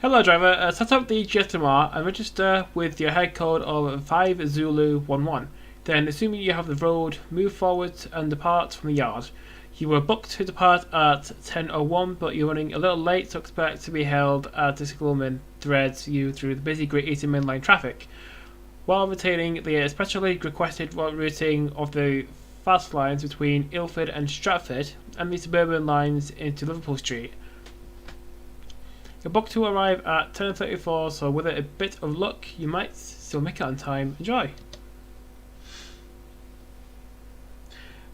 Hello driver, set up the GSMR and register with your head code of 5Zulu11. Then, assuming you have the road, move forwards and depart from the yard. You were booked to depart at 10:01, but you're running a little late, so expect to be held as the signalman threads you through the busy Great Eastern Main Line traffic, while retaining the especially requested routing of the fast lines between Ilford and Stratford and the suburban lines into Liverpool Street. You're booked to arrive at 10:34, so with a bit of luck, you might still make it on time. Enjoy!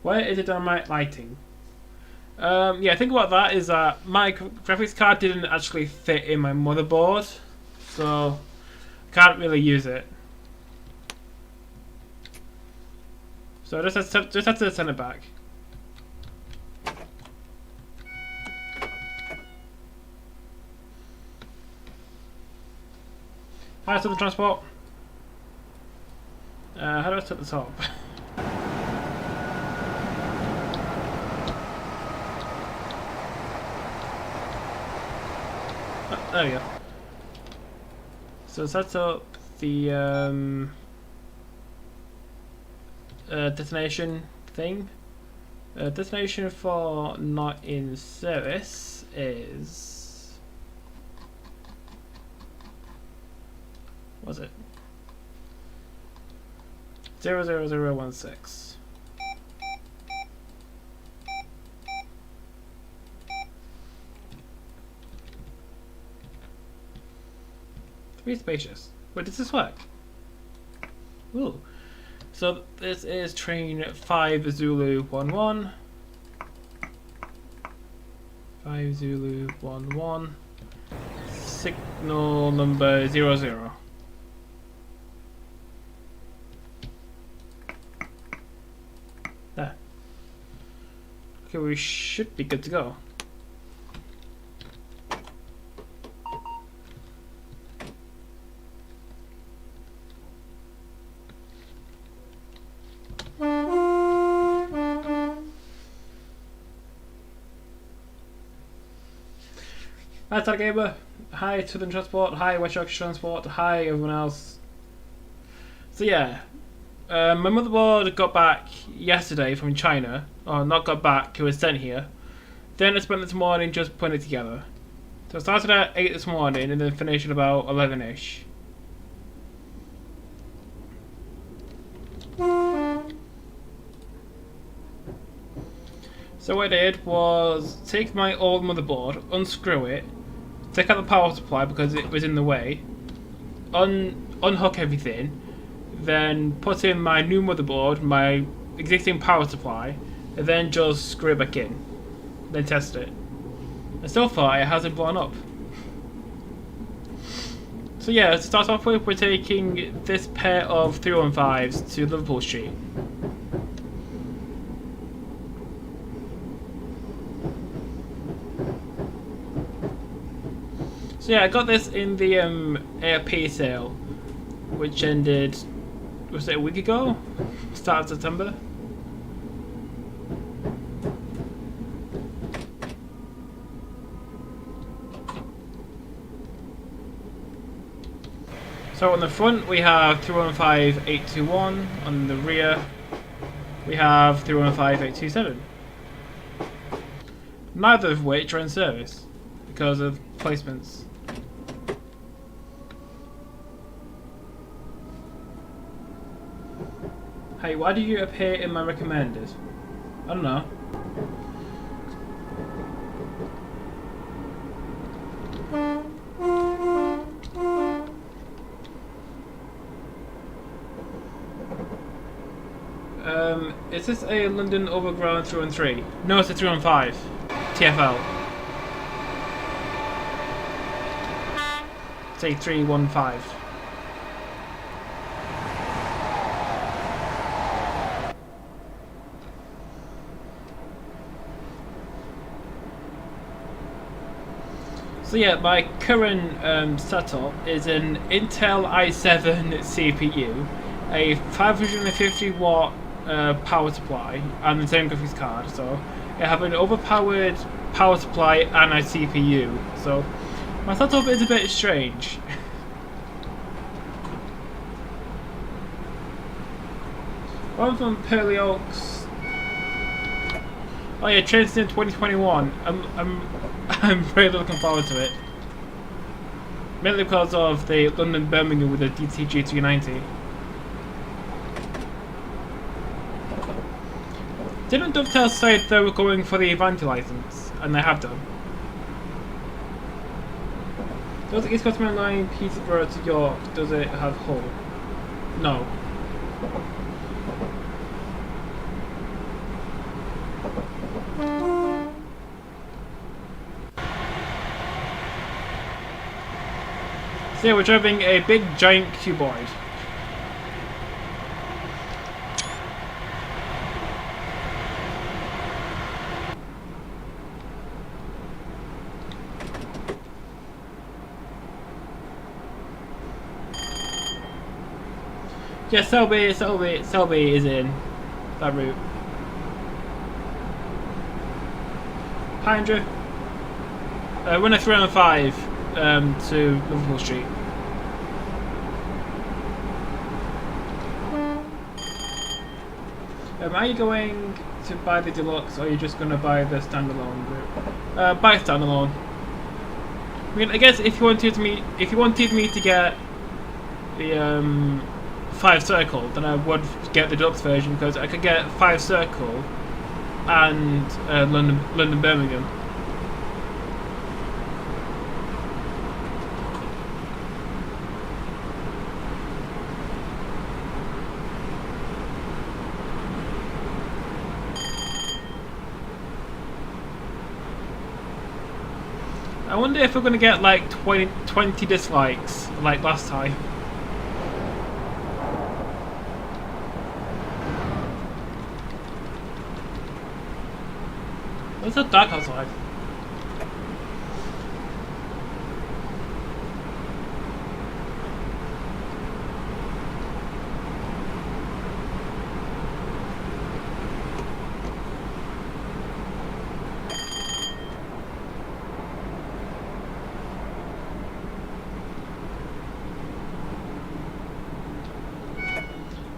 Where is the dynamite lighting? Yeah, think about that is that my graphics card didn't actually fit in my motherboard, so I can't really use it. So I just have to send it back. Hi, Southern Transport. How do I set the top? Oh, there we go. So set up the destination thing. Destination for not in service is. Was it 00016? Very spacious. Wait, does this work? Ooh. So this is train 5 Zulu 11. 5 Zulu 11. Signal number 00. There. Okay, we should be good to go. Hi Tag Gamer, hi Southern Transport, hi West Yorkshire Transport, hi everyone else. So yeah, my motherboard got back yesterday from China, or not got back, it was sent here. Then I spent this morning just putting it together. So I started at 8 this morning and then finished at about 11ish. So what I did was take my old motherboard, unscrew it, take out the power supply because it was in the way, unhook everything, then put in my new motherboard, my existing power supply, and then just screw it back in, then test it. And so far it hasn't blown up. So yeah, to start off with, we're taking this pair of 315s to Liverpool Street. So yeah, I got this in the AFP sale, which ended, was it a week ago? Start of September. So on the front we have 315821, on the rear we have 315827. Neither of which are in service because of placements. Hey, why do you appear in my recommended? I don't know. Is this a London Overground 313? No, it's a 315. TFL. Say 315. So yeah, my current setup is an Intel i7 CPU, a 550 watt power supply, and the same graphics card. So I have an overpowered power supply and a CPU. So My thought of it is a bit strange. One from Pearly Oaks. Oh yeah, trains in 2021. I'm really looking forward to it. Mainly because of the London Birmingham with the DTG 390. Didn't Dovetail say they were going for the Avanti license, and they have done. Does the East Coast Main Line Peterborough to York, does it have Hull? No. So yeah, we're driving a big giant cuboid. Yeah, Selby is in that route. Pine run a 305 to Liverpool Street. Are you going to buy the deluxe, or are you just going to buy the standalone route? Buy standalone. I mean, I guess if you wanted me to get the 5 circle, then I would get the deluxe version because I could get 5 circle and London Birmingham. I wonder if we're going to get like 20 dislikes like last time. It's so dark outside.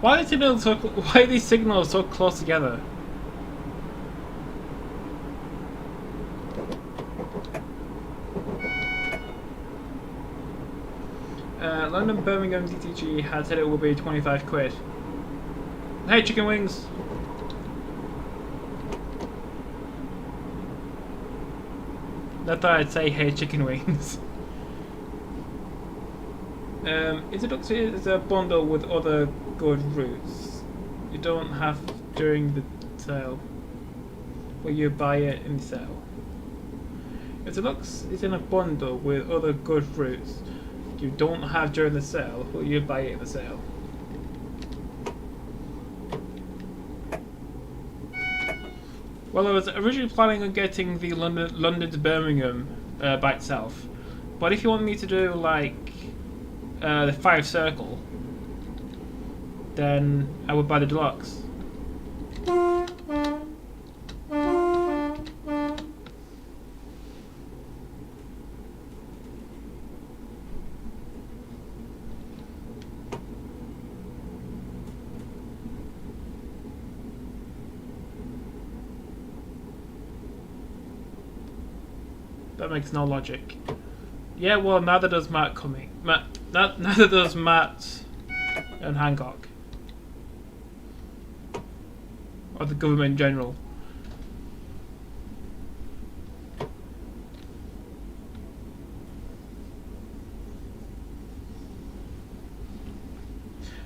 Why are these signals so close together? London Birmingham DTG had said it will be 25 quid. Hey, chicken wings! I thought I'd say hey, chicken wings. Is a bundle with other good routes. You don't have during the sale, but you buy it in the sale. If the Lux is in a bundle with other good routes, you don't have during the sale, but you buy it in the sale. Well, I was originally planning on getting the London to Birmingham by itself, but if you want me to do like the 5 circle, then I would buy the deluxe. That makes no logic. Yeah, well, neither does Matt coming. Neither does Matt and Hancock. Or the government in general.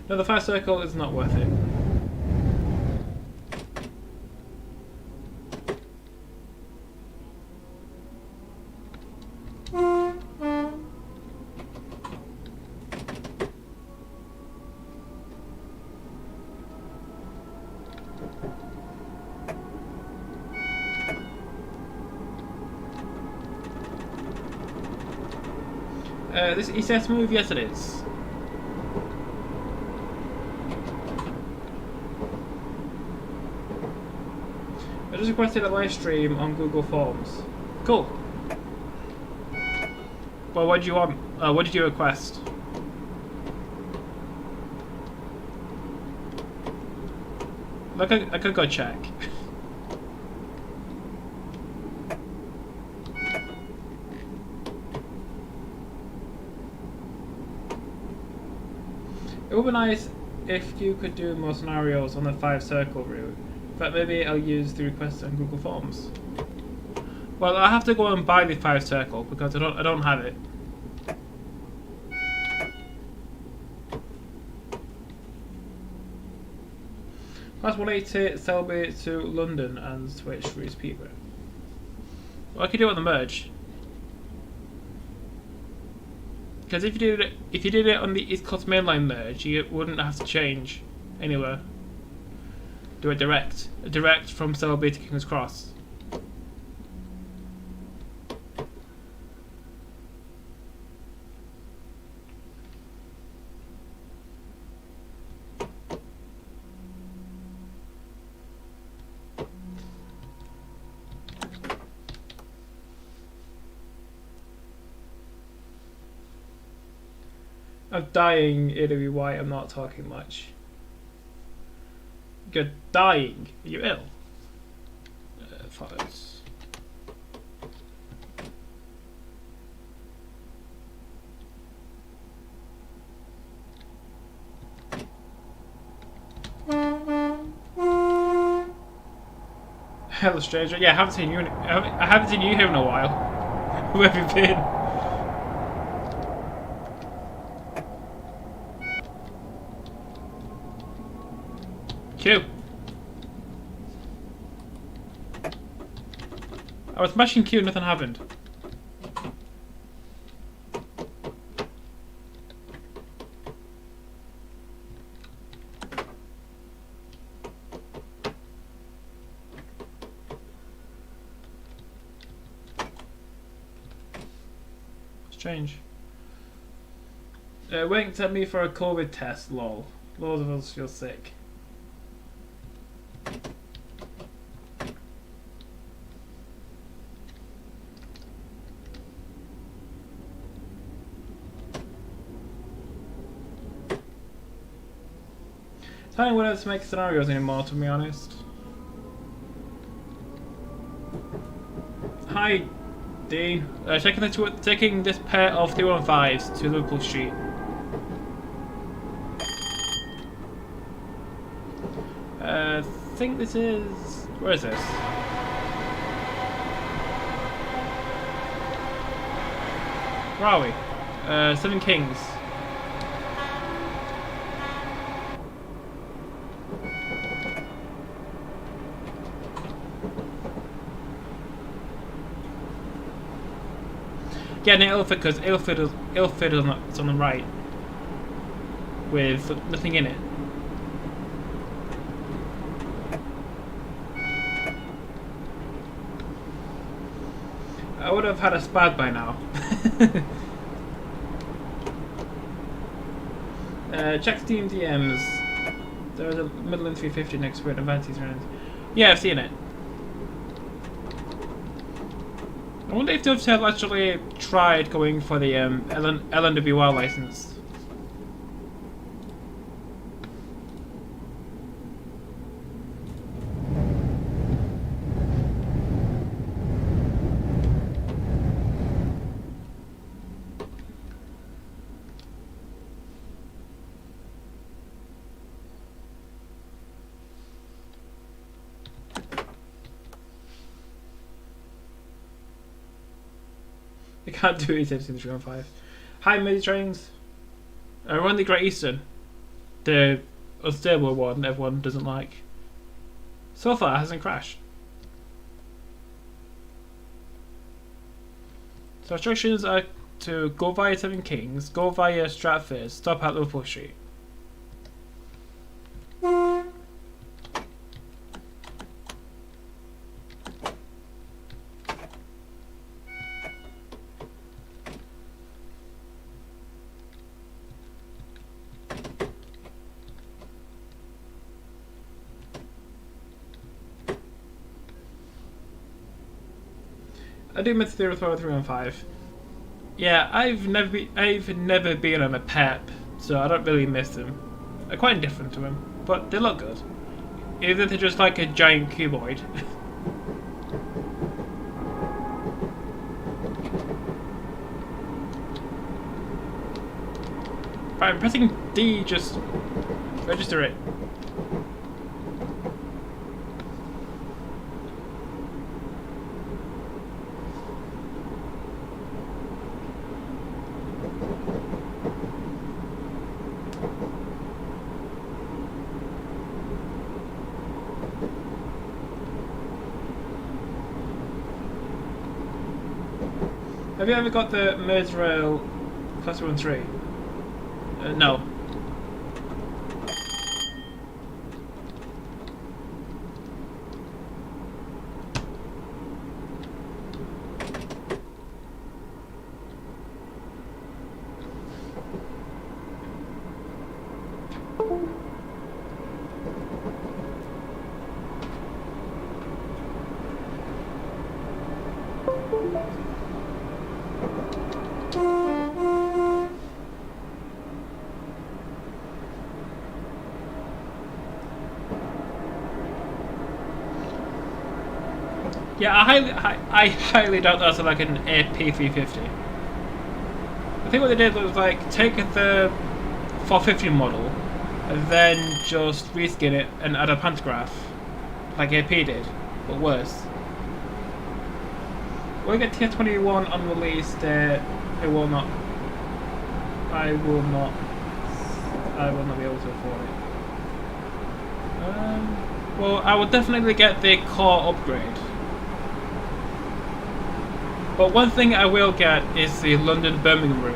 No, the 5 circle is not worth it. This ECS move? Yes, it is. I just requested a live stream on Google Forms. Cool. Well, what do you want? What did you request? I could go check. It would be nice if you could do more scenarios on the 5 circle route, but maybe I'll use the request on Google Forms. Well, I have to go and buy the 5 circle because I don't have it. Class 180 Selby to London and switch routes Peterborough. Well, I could do it on the merge. Because if you did it on the East Coast Mainline merge, you wouldn't have to change anywhere. Do it direct from Selby to King's Cross. I'm dying, AWY, I'm not talking much. You're dying? Are you ill? Photos. Hello, stranger. Yeah, I haven't seen you here in a while. Where have you been? Q. I was smashing Q, nothing happened. Strange. Waiting to me for a COVID test, lol. Loads of us feel sick. I don't want to make scenarios anymore, to be honest. Hi, Dean. Taking this pair of 315s to Liverpool Street. I think this is... Where is this? Where are we? Seven Kings. Yeah, no, Ilford, because Ilford is on the right, with nothing in it. I would have had a spad by now. Check Steam DMs. There's a Midland 350 next to it, Avanti's around. Yeah, I've seen it. I wonder if Dovetail actually tried going for the LNWR license. I can't do it in 315. Hi, midi trains. We're on the Great Eastern. The unstable one everyone doesn't like. So far, it hasn't crashed. So instructions are to go via Seven Kings, go via Stratford, stop at Liverpool Street. I do meant to do a 315. Yeah, I've never been on a Pep, so I don't really miss them. I'm quite indifferent to them, but they look good. Even if they're just like a giant cuboid. Right, I'm pressing D, just register it. Have you ever got the Mersrail Cluster 1-3? No. Yeah, I highly doubt that's like an AP350. I think what they did was like take the 450 model and then just reskin it and add a pantograph, like AP did, but worse. When we get TF21 on release, it will not. I will not be able to afford it. Well, I will definitely get the core upgrade. But one thing I will get is the London-Birmingham route.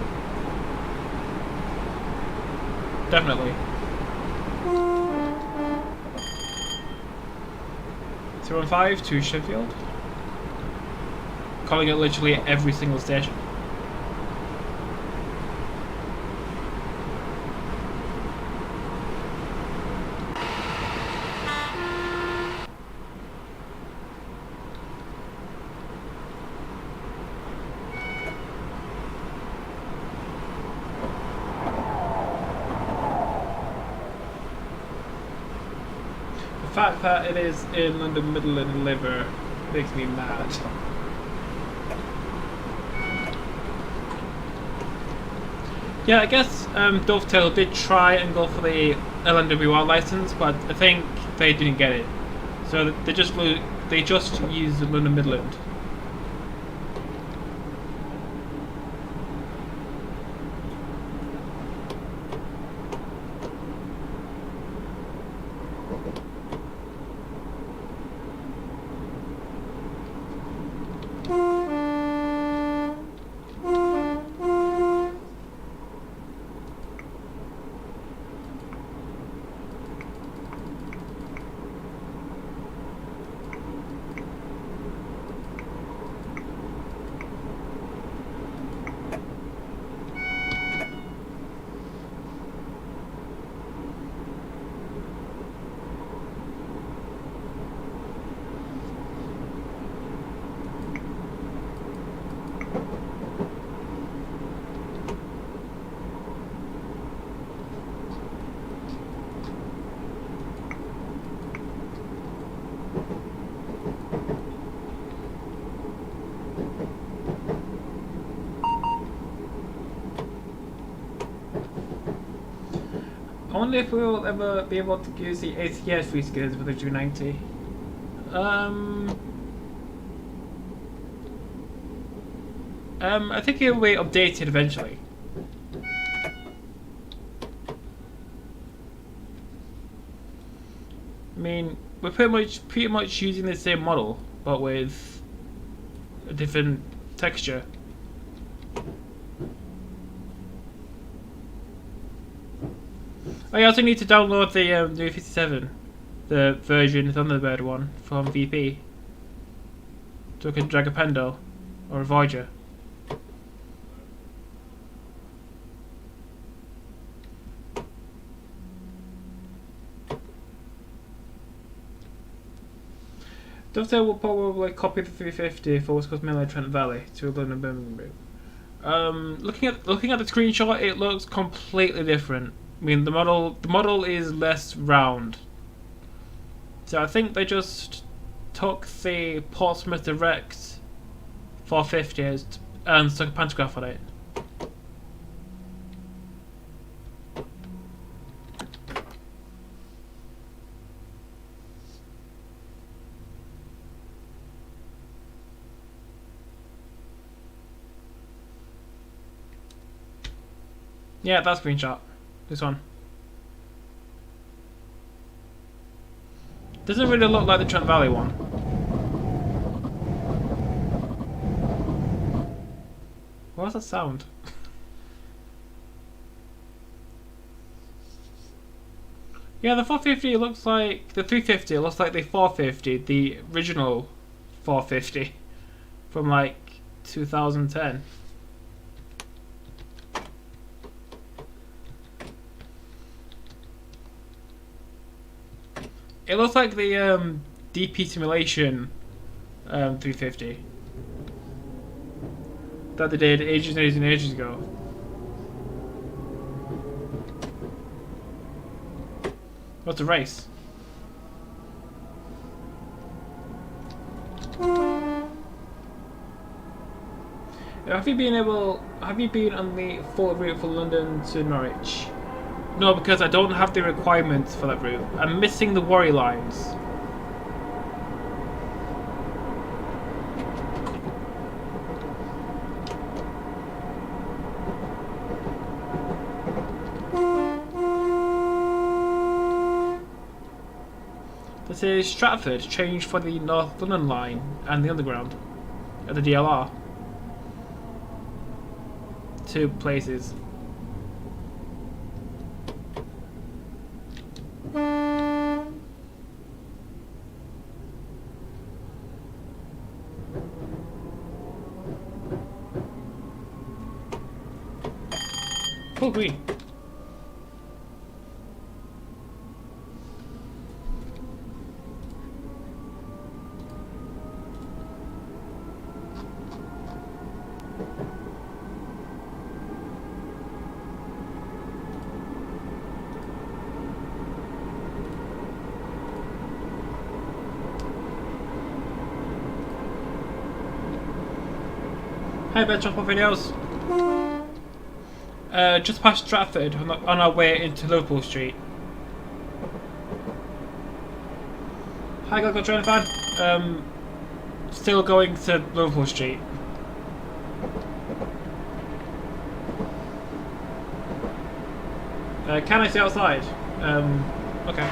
Definitely. 015 to Sheffield. Calling it literally every single station. The fact that it is in London Midland Liver makes me mad. Yeah, I guess Dovetail did try and go for the LNWR license, but I think they didn't get it. So they just used London Midland. I wonder if we will ever be able to use the ACS reskins with the 290. I think it will be updated eventually. I mean, we're pretty much using the same model, but with a different texture. I also need to download the new 57, the version Thunderbird one from VP, so I can drag a Pendo or a Voyager. Dovetail will probably copy the 350 for West Coast Mainline Trent Valley to a London Birmingham route. Looking at the screenshot, it looks completely different. I mean, the model is less round. So I think they just took the Portsmouth Direct 450 and stuck a pantograph on it. Yeah, that screenshot. This one. Doesn't really look like the Trent Valley one. What's that sound? Yeah, the 450 looks like the 350. It looks like the 450, the original 450 from like 2010. It looks like the DP Simulation 350 that they did ages and ages and ages ago. What's a race? Have you been on the full route from London to Norwich? No, because I don't have the requirements for that route. I'm missing the worry lines. This is Stratford, changed for the North London line and the Underground at the DLR. 2 places. Oh, green. Hi, Ben, Chopper Videos. Just past Stratford on our way into Liverpool Street. Hi, Goggle Train fan. Still going to Liverpool Street. Can I see outside? Okay.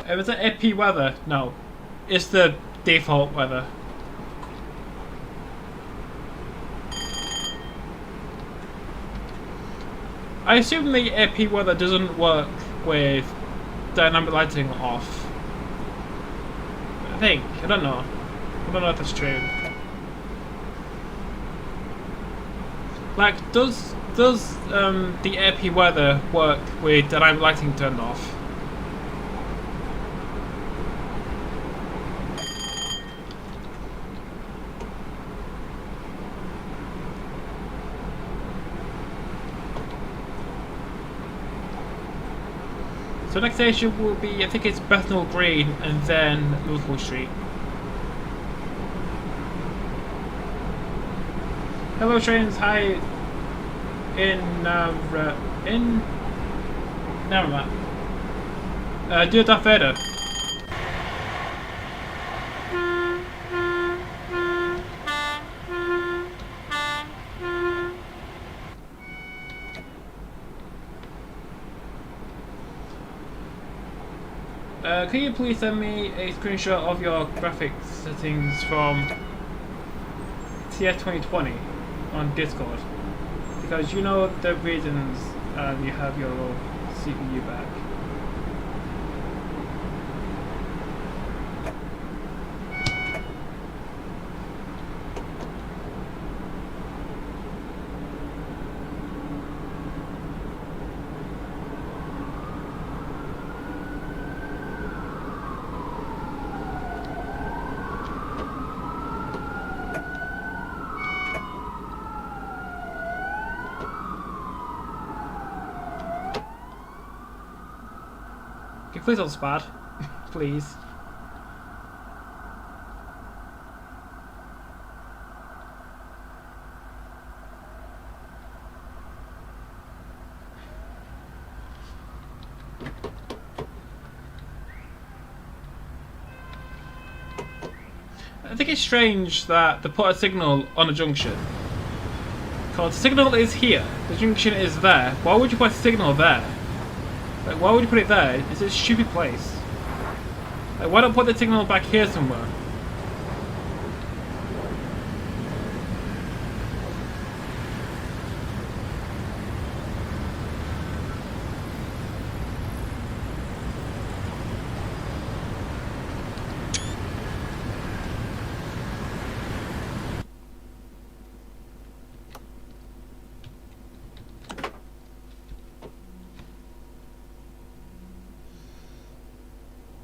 Was it AP weather? No. It's the default weather. I assume the AP weather doesn't work with dynamic lighting off. I think. I don't know. I don't know if that's true. Like, does the AP weather work with dynamic lighting turned off? So next station will be, I think it's Bethnal Green and then Liverpool Street. Hello trains, hi. Do Darth Vader. Can you please send me a screenshot of your graphics settings from TS 2020 on Discord? because you know the reasons and you have your CPU back. Okay, please don't spad. Please. I think it's strange that they put a signal on a junction. Because the signal is here, the junction is there. Why would you put a signal there? Like, why would you put it there? It's a stupid place. Like, why not put the signal back here somewhere?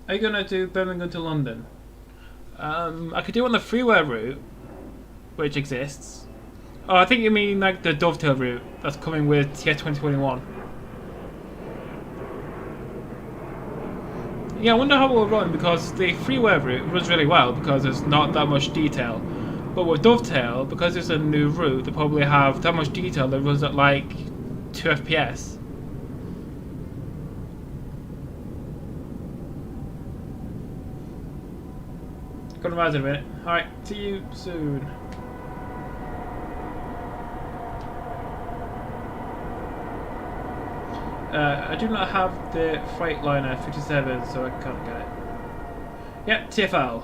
Are you gonna do Birmingham to London? I could do on the freeway route, which exists. Oh, I think you mean like the dovetail route that's coming with TS 2021. Yeah, I wonder how it will run, because the freeway route runs really well because there's not that much detail. But with dovetail, because it's a new route, they probably have that much detail that runs at like 2 FPS. Gonna rise in a minute. Alright, see you soon. I do not have the Freightliner 57, so I can't get it. Yep, TFL.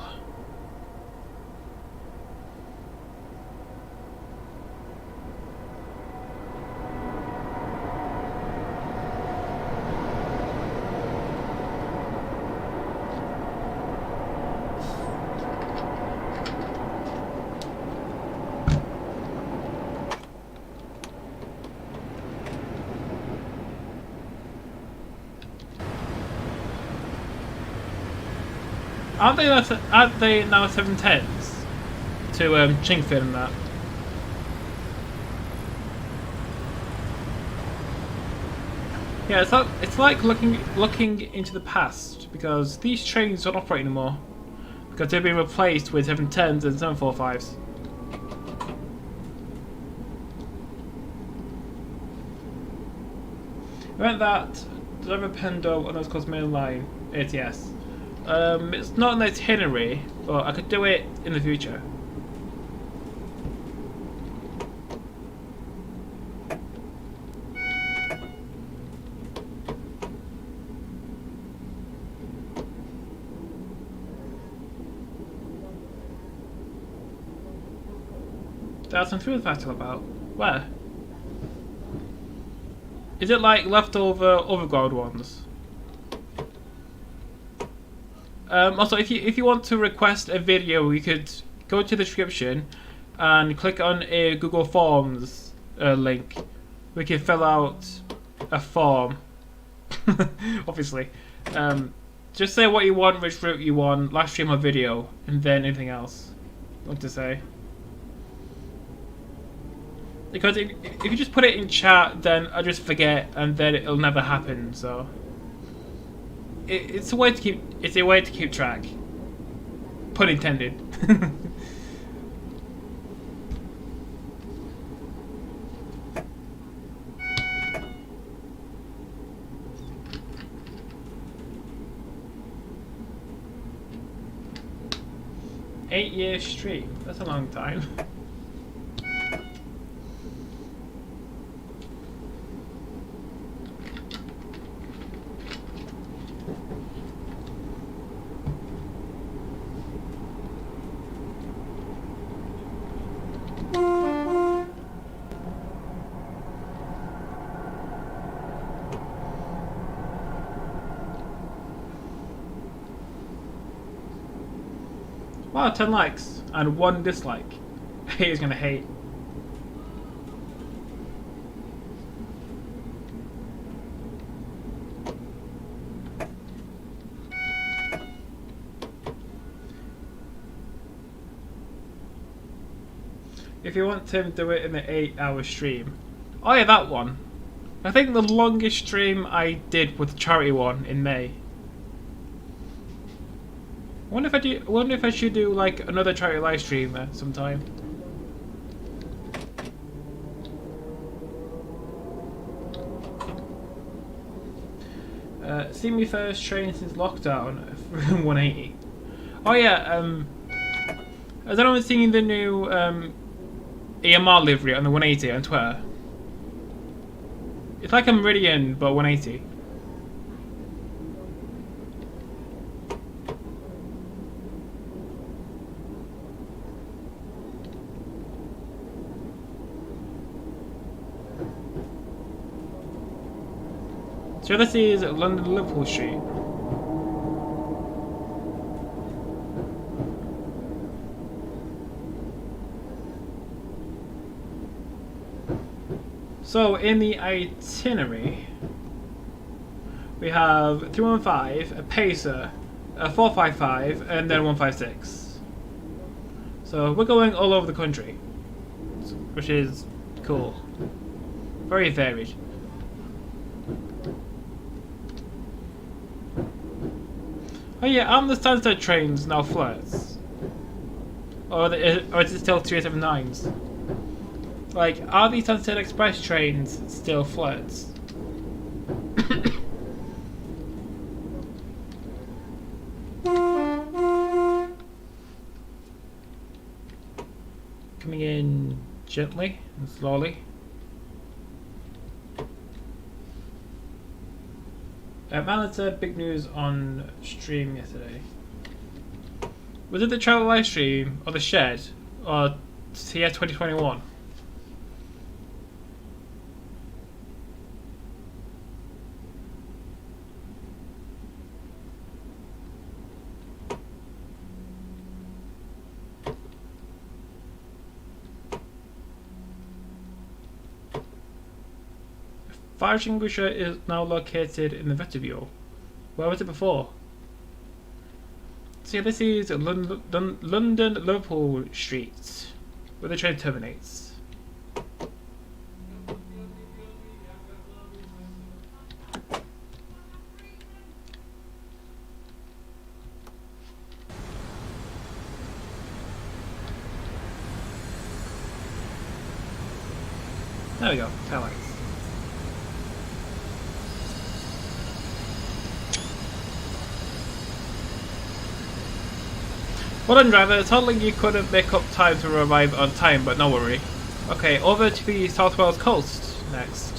Aren't they now 710s to Chingford and that? Yeah, it's like looking into the past, because these trains don't operate anymore because they've been replaced with 710s and 745s. I meant that driver Pendo on those called mainline ATS. It's not an itinerary, but I could do it in the future. There's some food festival about. Where? Is it like leftover overground ones? Also, if you want to request a video, you could go to the description and click on a Google Forms link. We can fill out a form. Obviously. Just say what you want, which route you want, live stream or video, and then anything else you want to say. Because if you just put it in chat, then I just forget, and then it'll never happen. So it's a way to keep track. Pun intended. Eight-year stream. That's a long time. Wow, 10 likes and 1 dislike. Haters gonna hate. If you want Tim, do it in an 8-hour stream. Oh yeah, that one. I think the longest stream I did was the charity one in May. I wonder if I should do like another charity live stream sometime. Seen me first train since lockdown, 180. Oh yeah, has anyone seen the new EMR livery on the 180 on Twitter? It's like a Meridian, but 180. So this is London Liverpool Street. So in the itinerary, we have 315, a pacer, a 455, and then 156. So we're going all over the country, which is cool. Very varied. Oh yeah, aren't the Stansted trains now flats? Or is it still 279s? Like, are the Stansted Express trains still flats? Coming in gently and slowly. Man, said big news on stream yesterday. Was it the travel live stream or the shed or CS 2021? Fire extinguisher is now located in the vestibule. Where was it before? So yeah, this is London Liverpool Street, where the train terminates. There we go, tail lights. Well done, driver. Totally you couldn't make up time to arrive on time, but no worry. Okay, over to the South Wales coast next.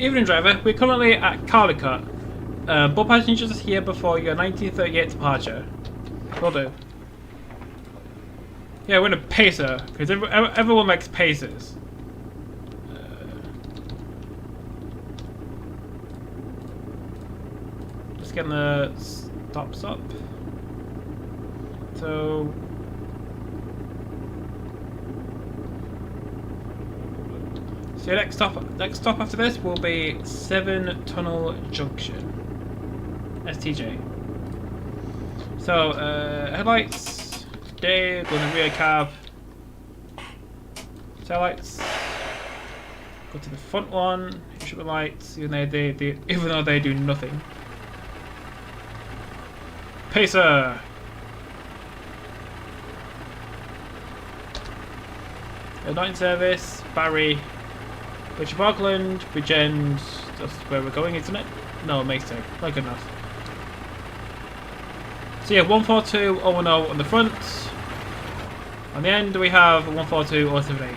Evening driver, we're currently at Caldicot. Board passengers are here before your 1938 departure. Will do. Yeah, we're in a pacer, because everyone likes pacers. Just getting the stops up. So... So next stop after this will be 7 Tunnel Junction. STJ. So, headlights, day, go in the rear cab. Taillights. Go to the front one, instrument lights, even though they do nothing. Pacer! Night in service, Barry. Bridge of Auckland, Bridge End, that's where we're going, isn't it? No, Maesteg, not good enough. So yeah, 142 010 on the front. On the end we have 142 078.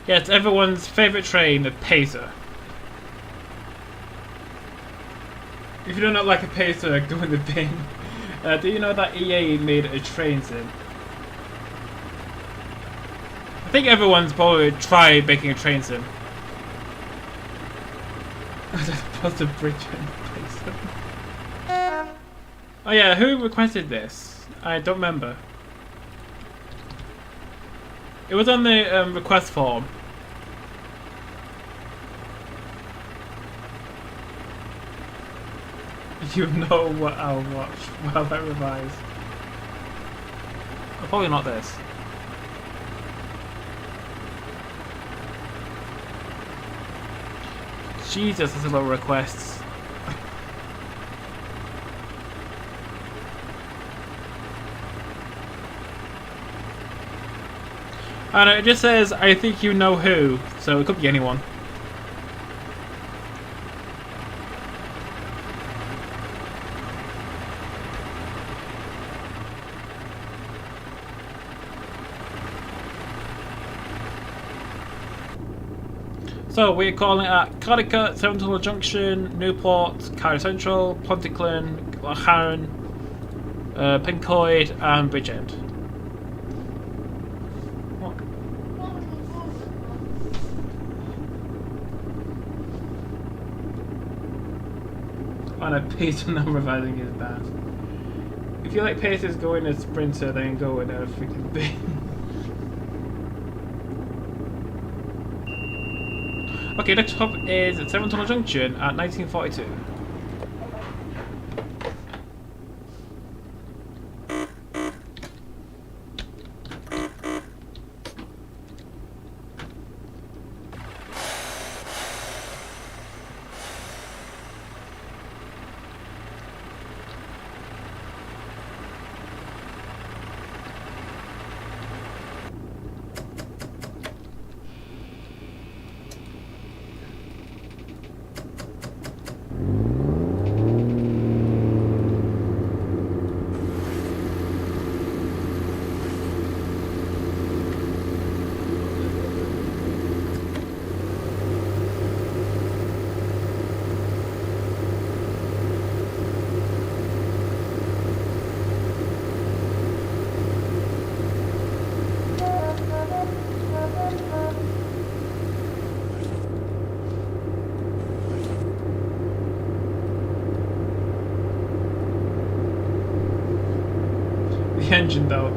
Yeah, it's everyone's favourite train, the Pacer. If you do not like a Pacer, go in the bin. Do you know that EA made a train sim? I think everyone's probably tried making a train sim. As opposed to bridge and Pacer. Oh yeah, who requested this? I don't remember. It was on the request form. You know what I'll watch while I revise. Oh, probably not this. Jesus, there's a lot of requests. And it just says, I think you know who, so it could be anyone. So we're calling at Caldicot, 7 Tunnel Junction, Newport, Cardiff Central, Pontyclun, Gloucester, Pincoid and Bridgend. On a pacer, not revising is bad. If you like pacers, go in a sprinter, then go in a freaking bin. Okay, next stop is at 7 Tunnel Junction at 1942. The engine though.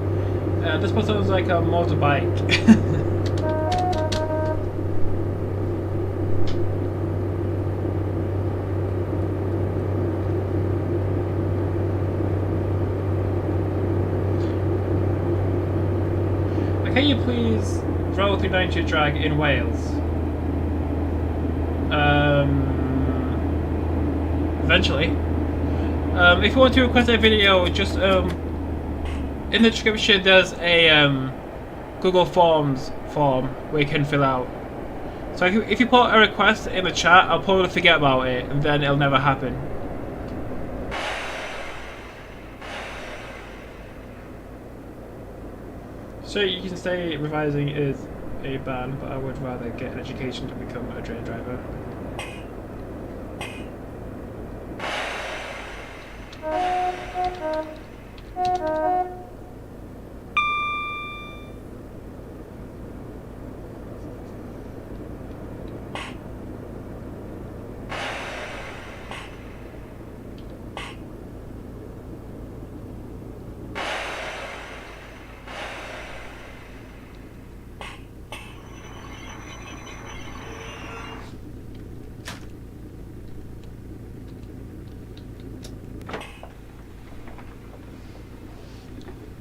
This one sounds like a motorbike. Can you please roll through 90 drag in Wales? Eventually. If you want to request a video, just in the description there's a Google Forms form where you can fill out. So if you put a request in the chat, I'll probably forget about it, and then it'll never happen. So you can say revising is a ban, but I would rather get an education to become a train driver.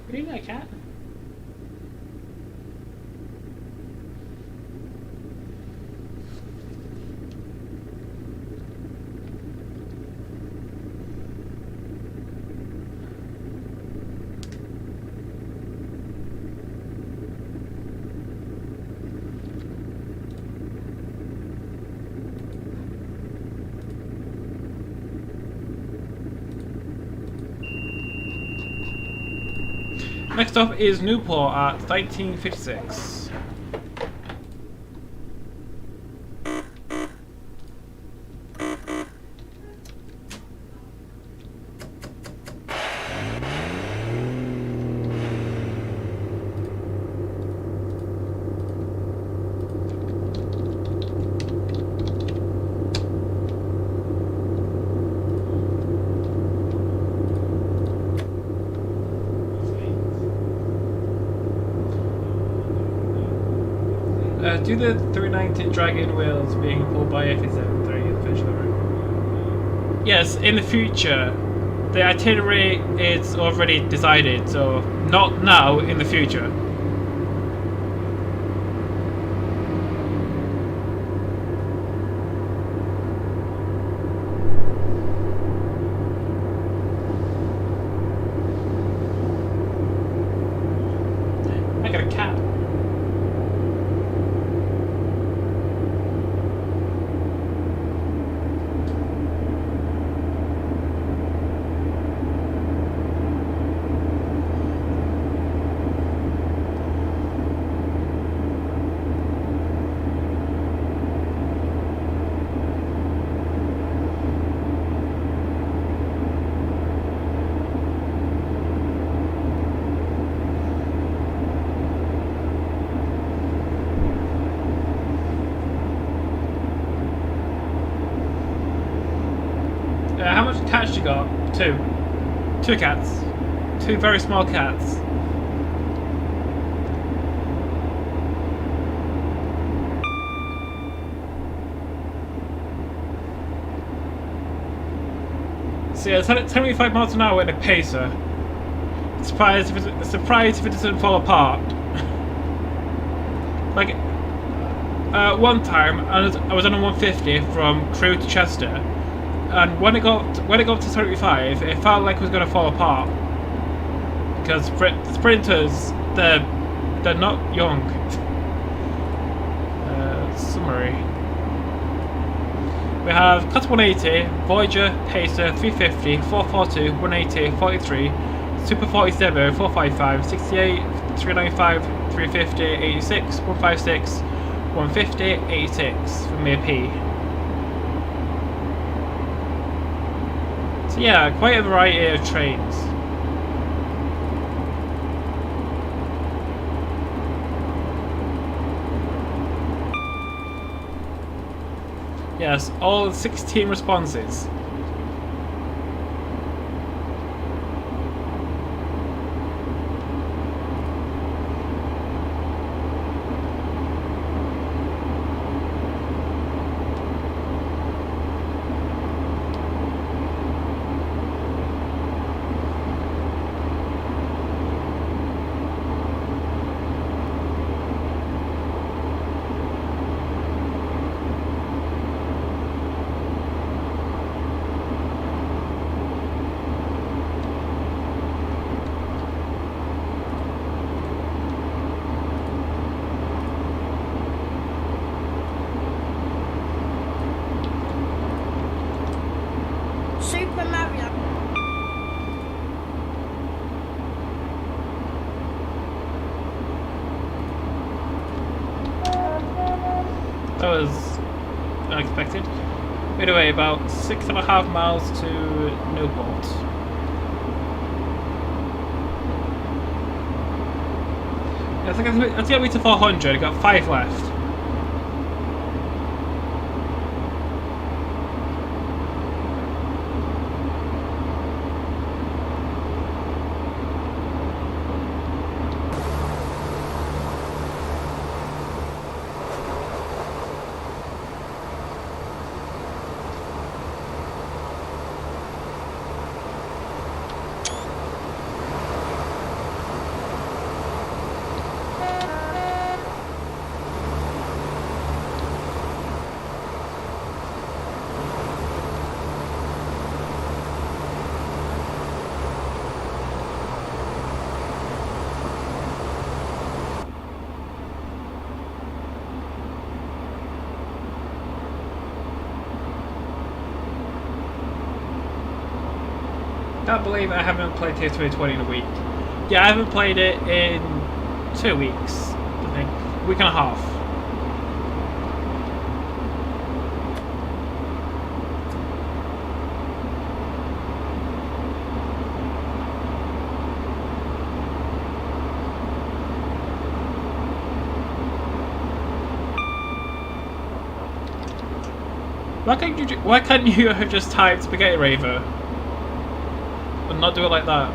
Really, that cat? Next up is Newport at 1956. Do the 390 Dragon wheels being pulled by F73 in the future room? Yes, in the future. The itinerary is already decided, so not now, in the future. I got a cat. How much cats you got? Two. Two cats. Two very small cats. So yeah, it's 75 miles an hour in a pacer. Surprised if it doesn't fall apart. Like, one time I was on a 150 from Crewe to Chester. And when it got to 75, it felt like it was going to fall apart. Because sprinters, they're not young. Summary. We have Class 180, Voyager, Pacer, 350, 442, 180, 43, Super 47, 455, 68, 395, 350, 86, 156, 150, 86 from mere P. So yeah, quite a variety of trains. Yes, all 16 responses. was unexpected. Anyway, about 6.5 miles to Newport. Let's get me to 400. I've got 5 left. Can't believe I haven't played Tears 2020 in a week. Yeah, I haven't played it in 2 weeks, I think. A week and a half. Why can't you have just typed Spaghetti Raver? And not do it like that.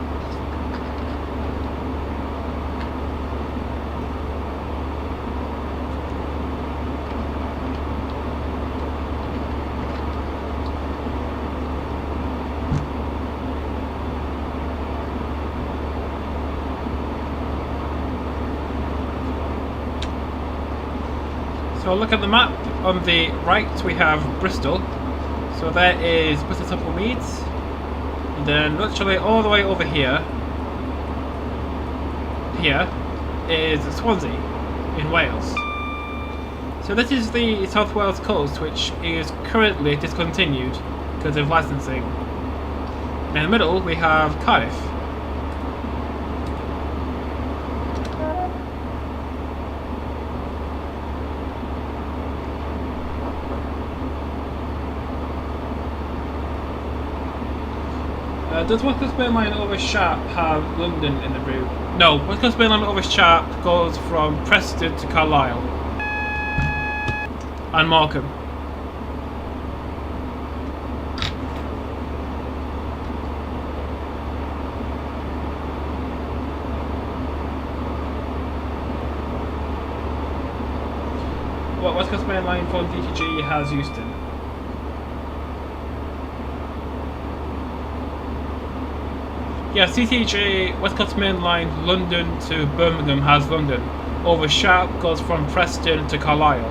So look at the map. On the right we have Bristol. So there is Bristol Temple Meads. And then literally all the way over here is Swansea in Wales. So this is the South Wales coast, which is currently discontinued because of licensing. And in the middle we have Cardiff. Does West Coast Main Line over Sharp have London in the route? No, West Coast Main Line over Sharp goes from Preston to Carlisle and Morecambe. What West Coast Main Line from DTG has Euston? Yeah, CTG, West Coast Main Line, London to Birmingham has London. Over Sharp goes from Preston to Carlisle.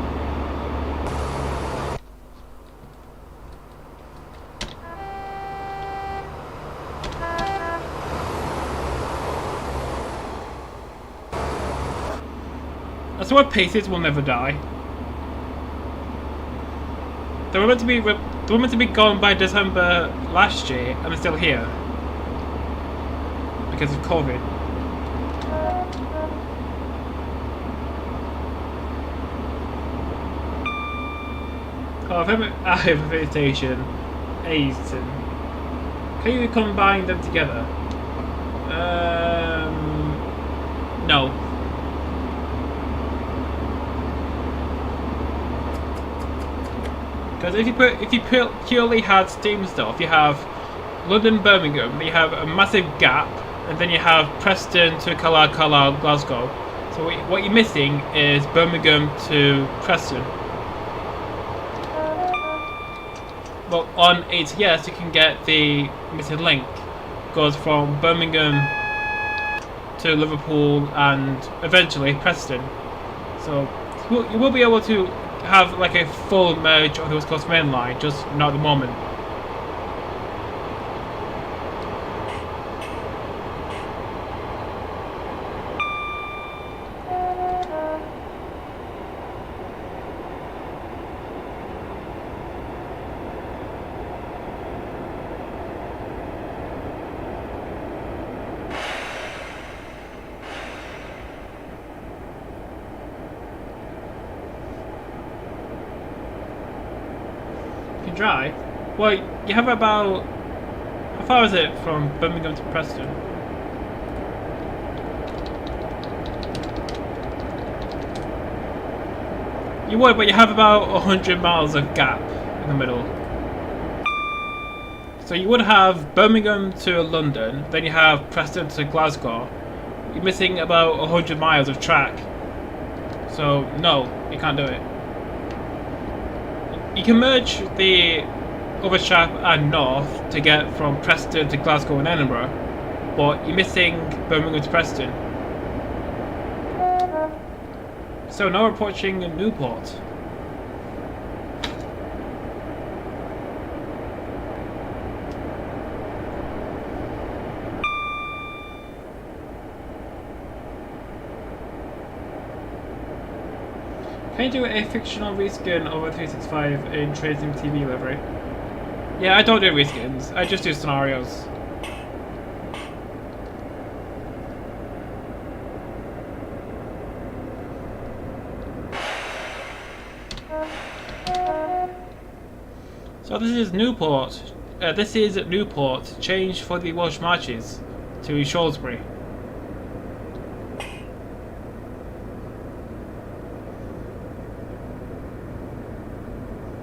That's why Paces will never die. They were meant to be gone by December last year, and they're still here. Because of COVID. Oh, I have a vegetation. Aiton. Can you combine them together? No. Because if you purely had Steam stuff, you have London, Birmingham, you have a massive gap. And then you have Preston to Carlisle, Glasgow. So what you're missing is Birmingham to Preston. Well, on ATS you can get the missing link. Goes from Birmingham to Liverpool and eventually Preston. So you will be able to have like a full merge of the West Coast Main Line, just not at the moment. dry. Well, you have about... How far is it from Birmingham to Preston? You would, but you have about 100 miles of gap in the middle. So you would have Birmingham to London, then you have Preston to Glasgow. You're missing about 100 miles of track. So, no, you can't do it. You can merge the other chap and north to get from Preston to Glasgow and Edinburgh, but you're missing Birmingham to Preston. So now we're approaching Newport. Can you do a fictional reskin of a 365 in Trading TV livery? Yeah, I don't do reskins, I just do scenarios. So this is Newport. This is Newport, changed for the Welsh Marches to Shrewsbury.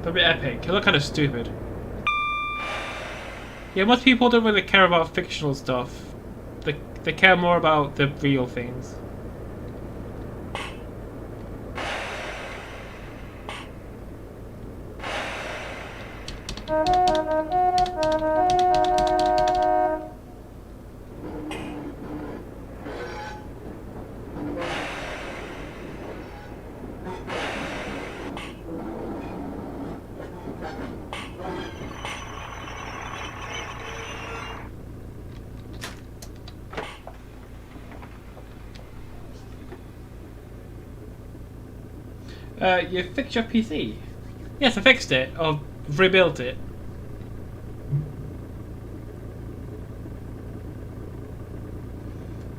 A bit epic. You look kind of stupid. Yeah, most people don't really care about fictional stuff. They care more about the real things. You fixed your PC? Yes, I fixed it, or rebuilt it.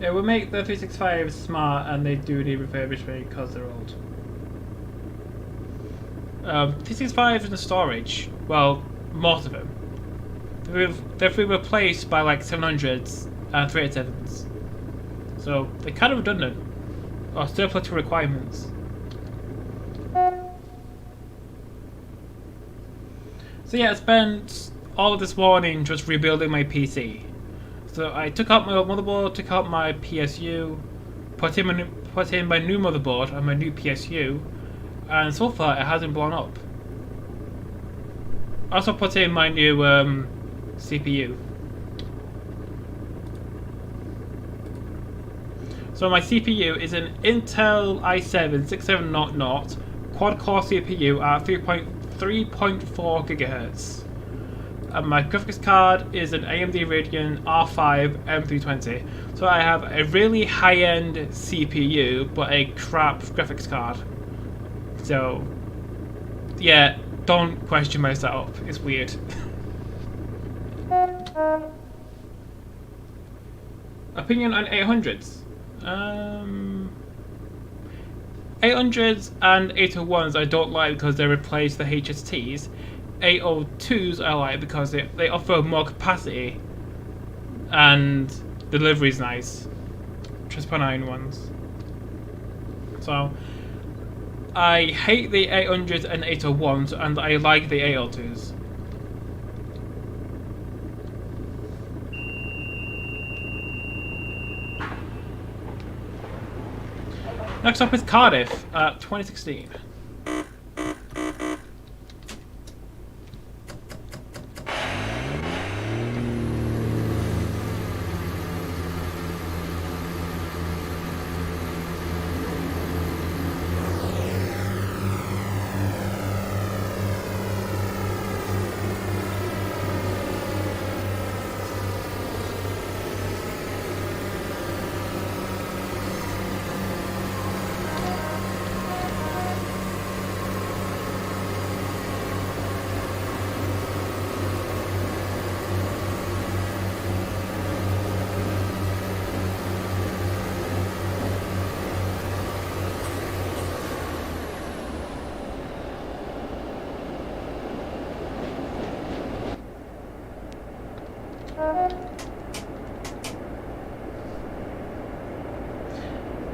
It will make the 365 smart, and they do need refurbishment because they're old. 365 in the storage, well, most of them. They've been replaced by like 700s and 387s. So they're kind of redundant, or surplus to requirements. So yeah, I spent all of this morning just rebuilding my PC. So I took out my old motherboard, took out my PSU, put in my new motherboard and my new PSU, and so far it hasn't blown up. I also put in my new CPU. So my CPU is an Intel i7 6700 quad-core CPU at 3.4 GHz. And my graphics card is an AMD Radeon R5 M320. So I have a really high-end CPU, but a crap graphics card. So, yeah, don't question my setup. It's weird. Opinion on 800s? 800s and 801s I don't like because they replace the HSTs. 802s I like because they offer more capacity and delivery's nice. Just for 9 ones. So I hate the 800s and 801s and I like the 802s. Next up is Cardiff, 2016.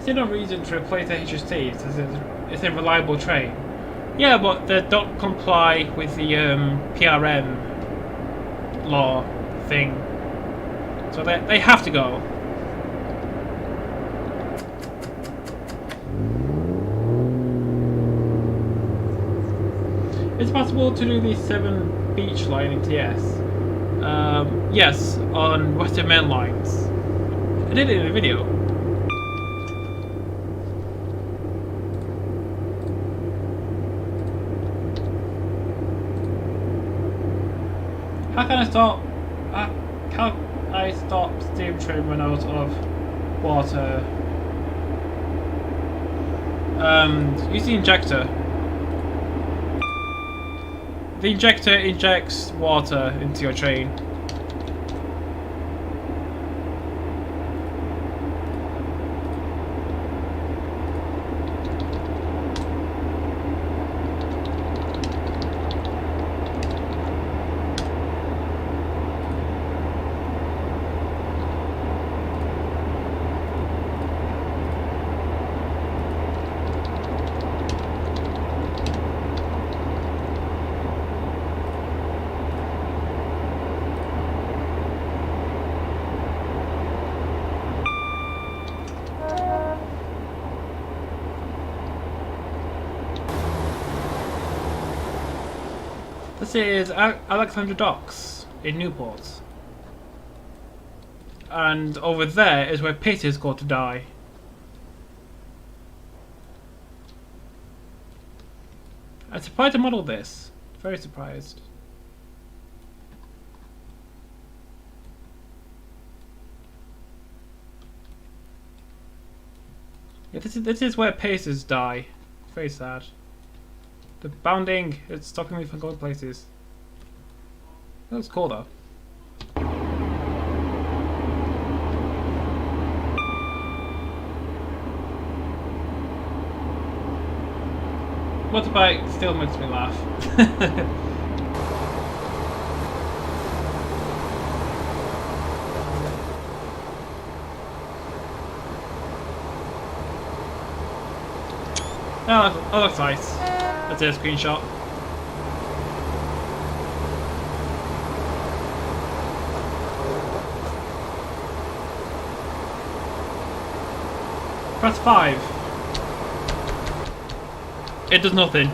There's no reason to replace the HST. It's a reliable train. Yeah, but they don't comply with the PRM law thing. So they have to go. It's possible to do the 7 beach line in TS. Yes, on Western Main lines. I did it in a video. How can I stop steam train run out of water? Use the injector. The injector injects water into your train. This is Alexandra Docks in Newport. And over there is where Peter's got to die. I'm surprised to model this. Very surprised. Yeah, this is where Pacers die. Very sad. The bounding, it's stopping me from going places. That looks cool though. Motorbike still makes me laugh. Oh, that looks nice. That's a screenshot. Press 5. It does nothing.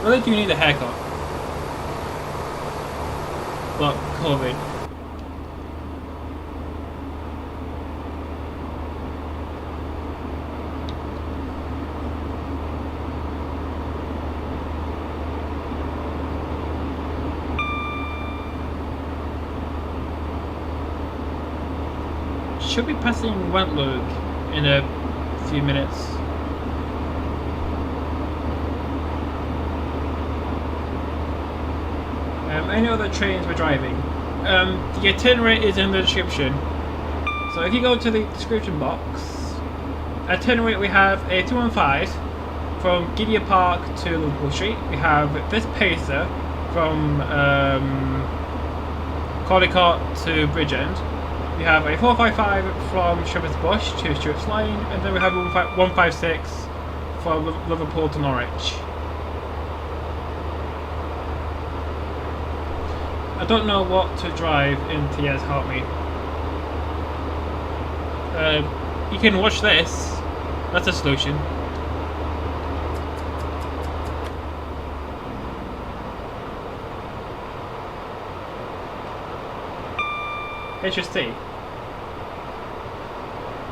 Really do you need a haircut? Well, COVID. Should be passing Wentloog in a few minutes. Any other trains we're driving? The itinerary is in the description. So if you go to the description box, itinerary, we have a 215 from Gidea Park to Liverpool Street. We have this pacer from Caldicott to Bridgend. We have a 455 from Shephards Bush to Stewarts Line, and then we have 156 from Liverpool to Norwich. I don't know what to drive in TS, help me. You can watch this. That's a solution. HST.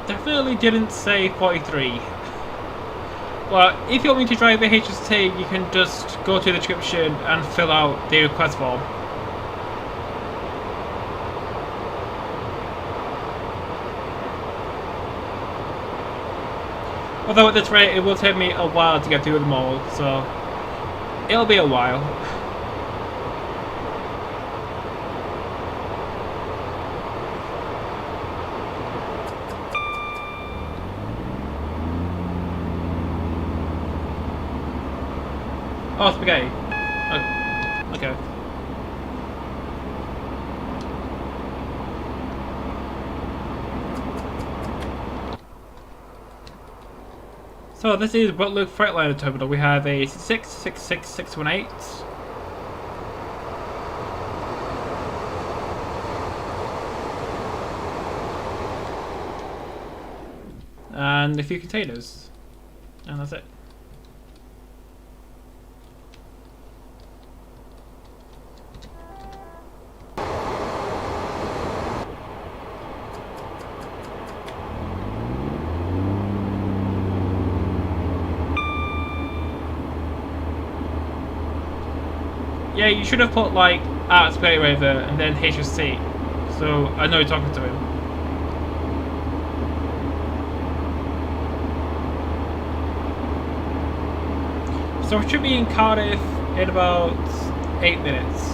Definitely didn't say 43. Well, if you want me to drive a HST, you can just go to the description and fill out the request form. Although at this rate, it will take me a while to get through them all, so it'll be a while. Oh, spaghetti. Oh, okay. So this is Butler Freightliner Terminal. We have a 666-618. And a few containers. And that's it. Yeah, you should have put like at Spaghetti Raver and then HSC, so I know you're talking to him. So we should be in Cardiff in about 8 minutes.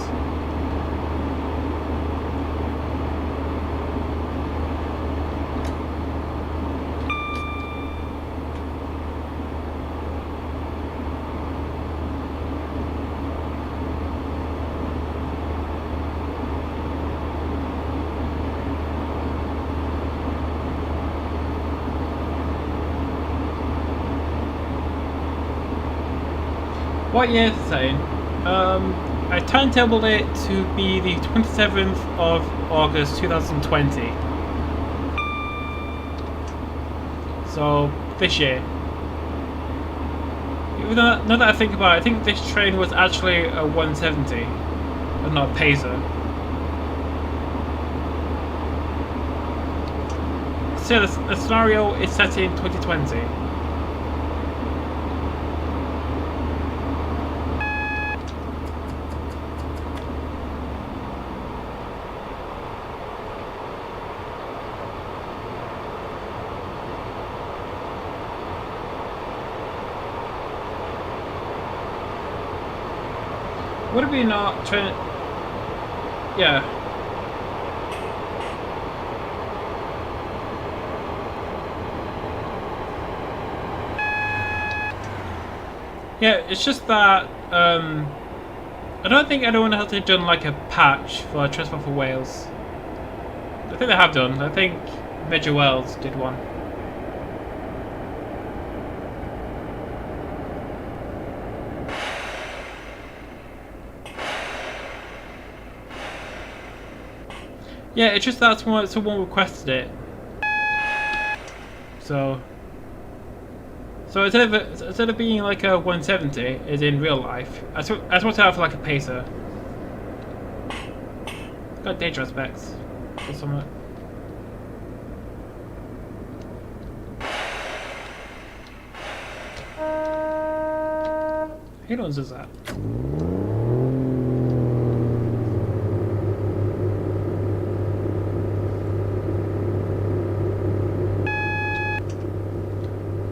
What year is it saying? I timetabled it to be the 27th of August 2020. So, this year. Now that I think about it, I think this train was actually a 170, and not a Pacer. So the scenario is set in 2020. Would it be not trying? Yeah. Yeah, it's just that I don't think anyone has done like a patch for Transport for Wales. I think they have done. I think Major Wells did one. Yeah, it's just that someone requested it. So instead of being like a 170, as in real life, I just want to have like a Pacer. Got dangerous specs or something. Who knows does that?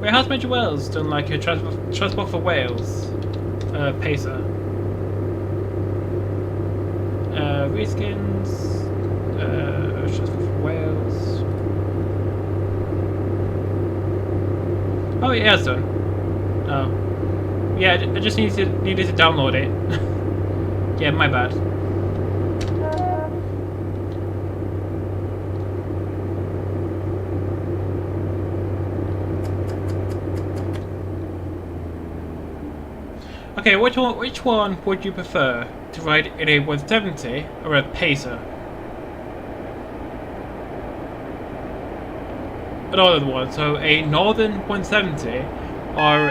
Wait, how's Major Wales done like a Transport for Wales Pacer? Reskins, Transport for Wales. Oh, yeah, it's done. Oh, yeah, I just needed to download it. Yeah, my bad. Okay, which one would you prefer to ride in a 170 or a Pacer? Another one, so a Northern 170 or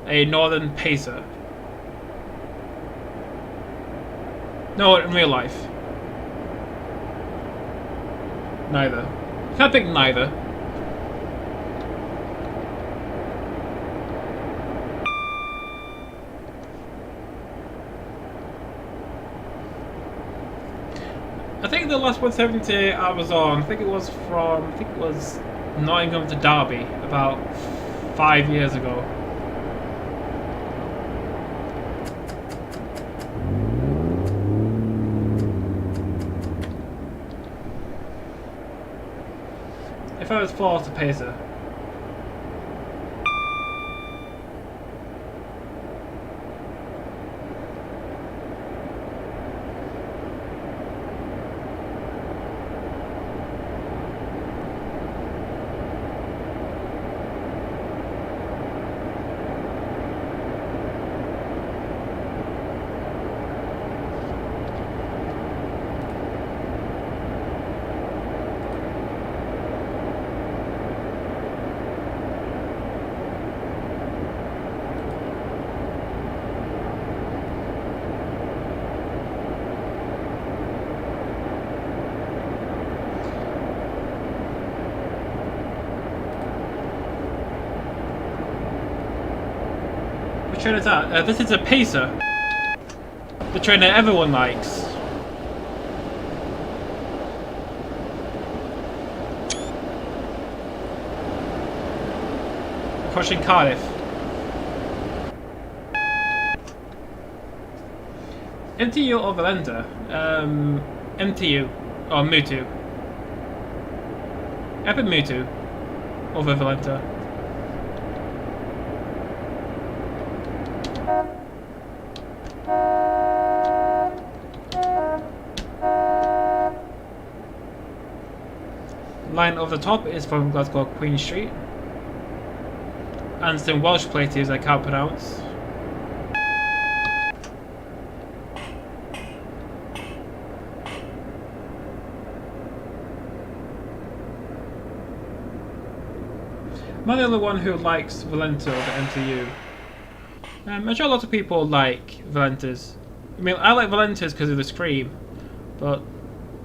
a Northern Pacer? No, in real life. Neither. Can't pick neither. I think the last 170 I was on, I think it was Nottingham to Derby about 5 years ago. If I was forced to pacer. Which train is that? This is a pacer. The train that everyone likes. Approaching Cardiff. MTU or Valenta? MTU or Mutu. Epic Mutu over Valenta. Line over the top is from Glasgow Queen Street. And some Welsh places I can't pronounce. Am I the only one who likes Valenta over MTU? I'm sure a lot of people like Valentas. I mean, I like Valentas because of the scream, but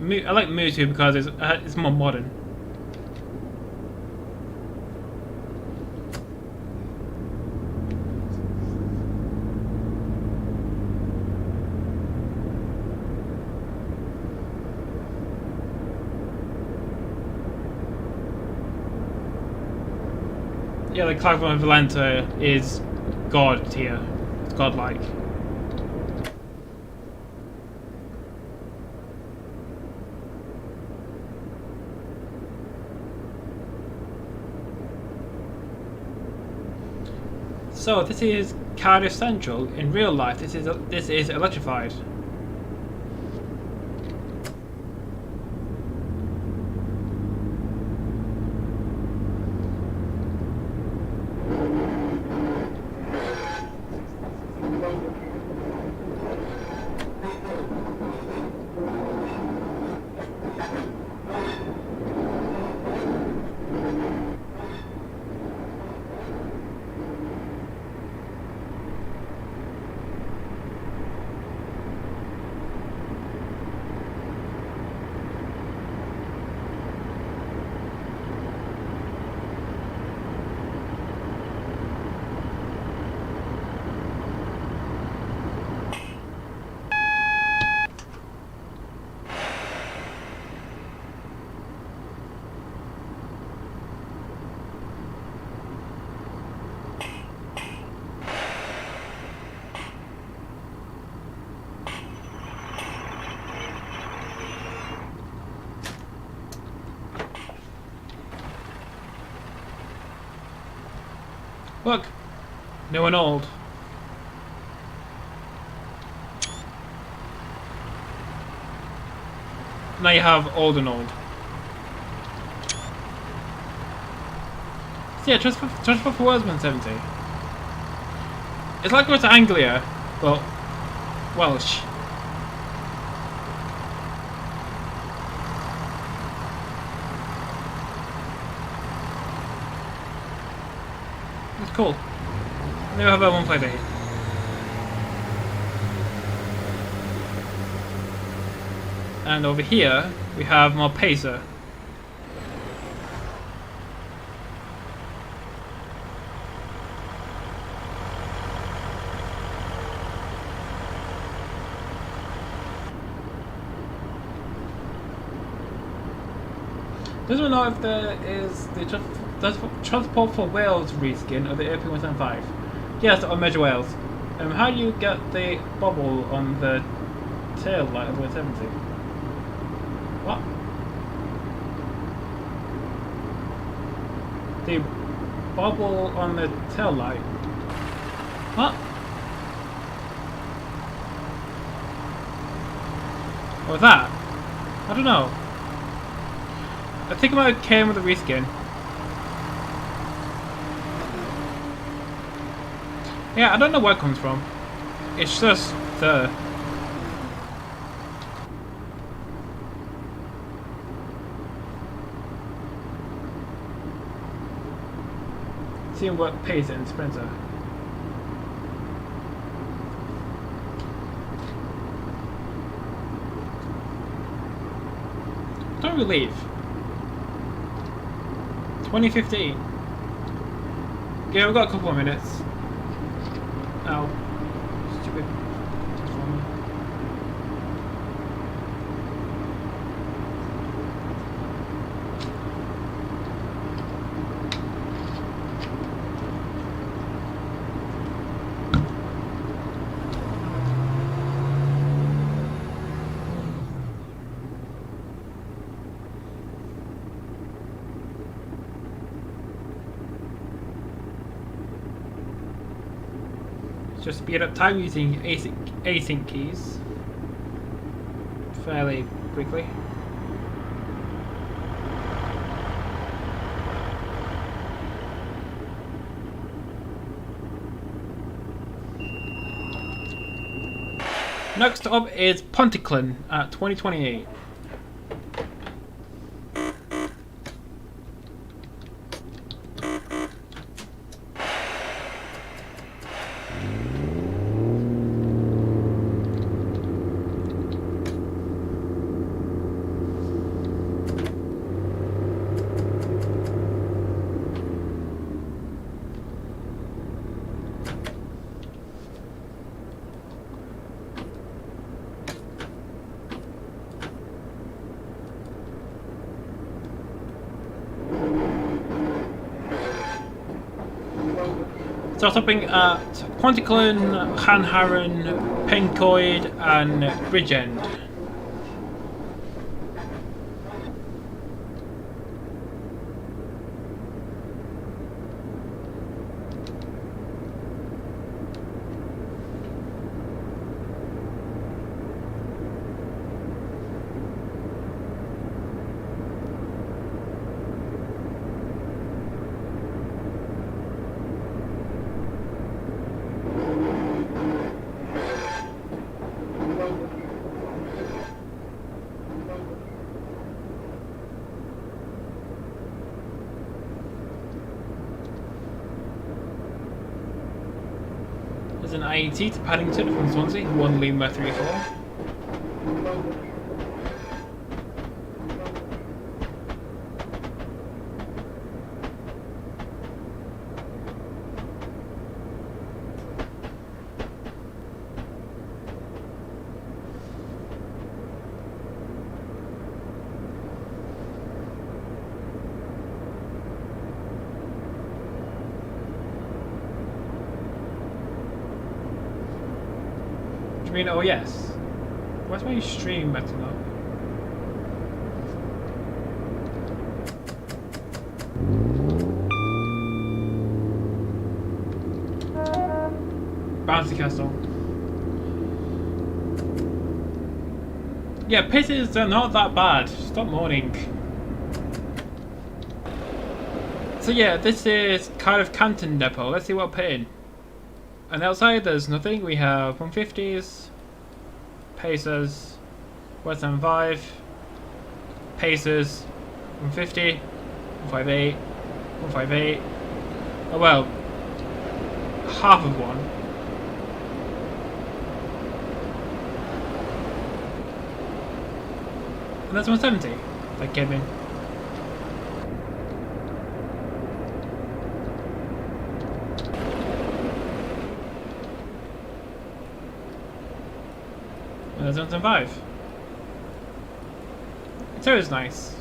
I like Mutu because it's more modern. Yeah, the Claghorn Valenta is god tier. It's godlike. So this is Cardiff Central. In real life, this is electrified. Look, new and old. Now you have old and old. So yeah, Transport for Wales 170. It's like going to Anglia, but Welsh. It's cool. Never have that one play date. And over here we have more pacer. Doesn't know if there is the Transport for Wales reskin of the AP175. Yes, on Measure Wales. How do you get the bubble on the tail light of the 170? What? The bubble on the tail light? What? Or that? I don't know. I think it might have came with a reskin. Yeah, I don't know where it comes from. It's just there. Seeing what pays it in Sprinter. Don't we leave? 2015. Yeah, we've got a couple more minutes. Ow. Stupid. Just speed up time using async keys fairly quickly. Next up is Pontyclun at 2028. So stopping at Pontyclun, Llanharan, Pencoed and Bridgend. There's an IET to Paddington from Swansea, 1 Lima 34. I mean, oh yes. Where's my stream acting up? Bouncy Castle. Yeah, pitches are not that bad. Stop moaning. So yeah, this is kind of Canton Depot. Let's see what I put in. And outside there's nothing. We have 150s, Pacers, 175, Pacers, 150, 158, 158. Oh well, half of one. And that's 170 that came in. And that's 175. Interior is nice.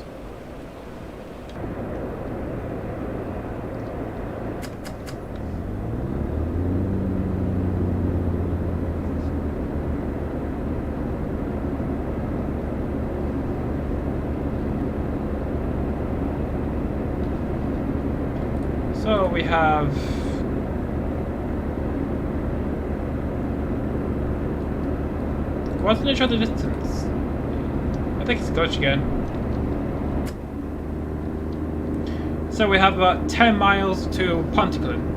we have... What's the nature of the distance? I think it's Dutch again. So we have about 10 miles to Pontyclun.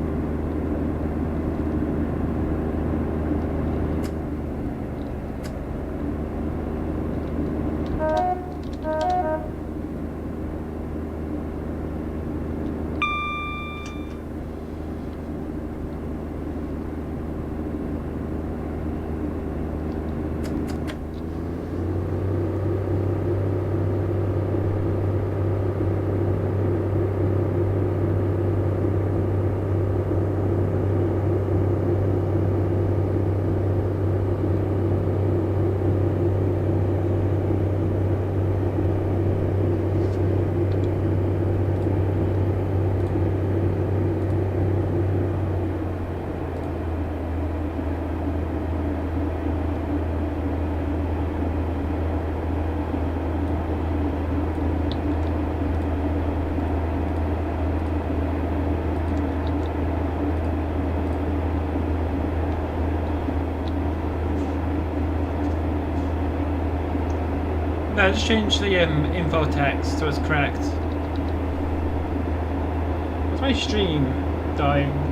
No, just change the info text so it's correct. What's my stream dying?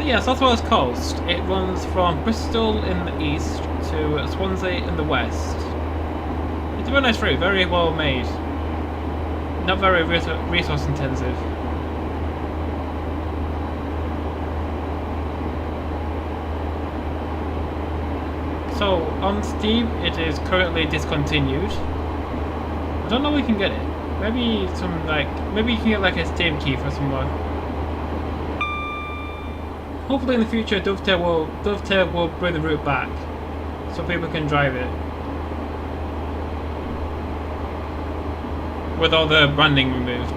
Yeah, South Wales Coast. It runs from Bristol in the east to Swansea in the west. It's a very nice route, very well made. Not very resource intensive. So on Steam, it is currently discontinued. I don't know if we can get it. Maybe maybe you can get like a Steam key for someone. Hopefully in the future Dovetail will bring the route back so people can drive it with all the branding removed.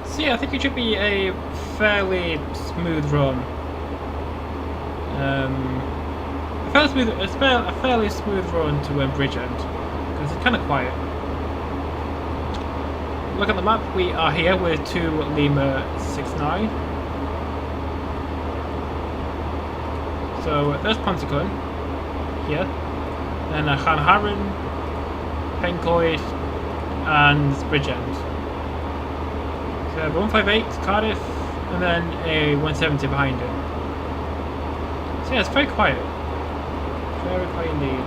So yeah, I think it should be a fairly smooth run. A fairly smooth run to Bridgend, because it's kind of quiet. Look at the map, we are here with 2 Lima 69. So there's Pontyclun, here. Then Llanharan, Pencoed, and Bridgend. So 158 Cardiff, and then a 170 behind it. So yeah, it's very quiet. Very quiet indeed.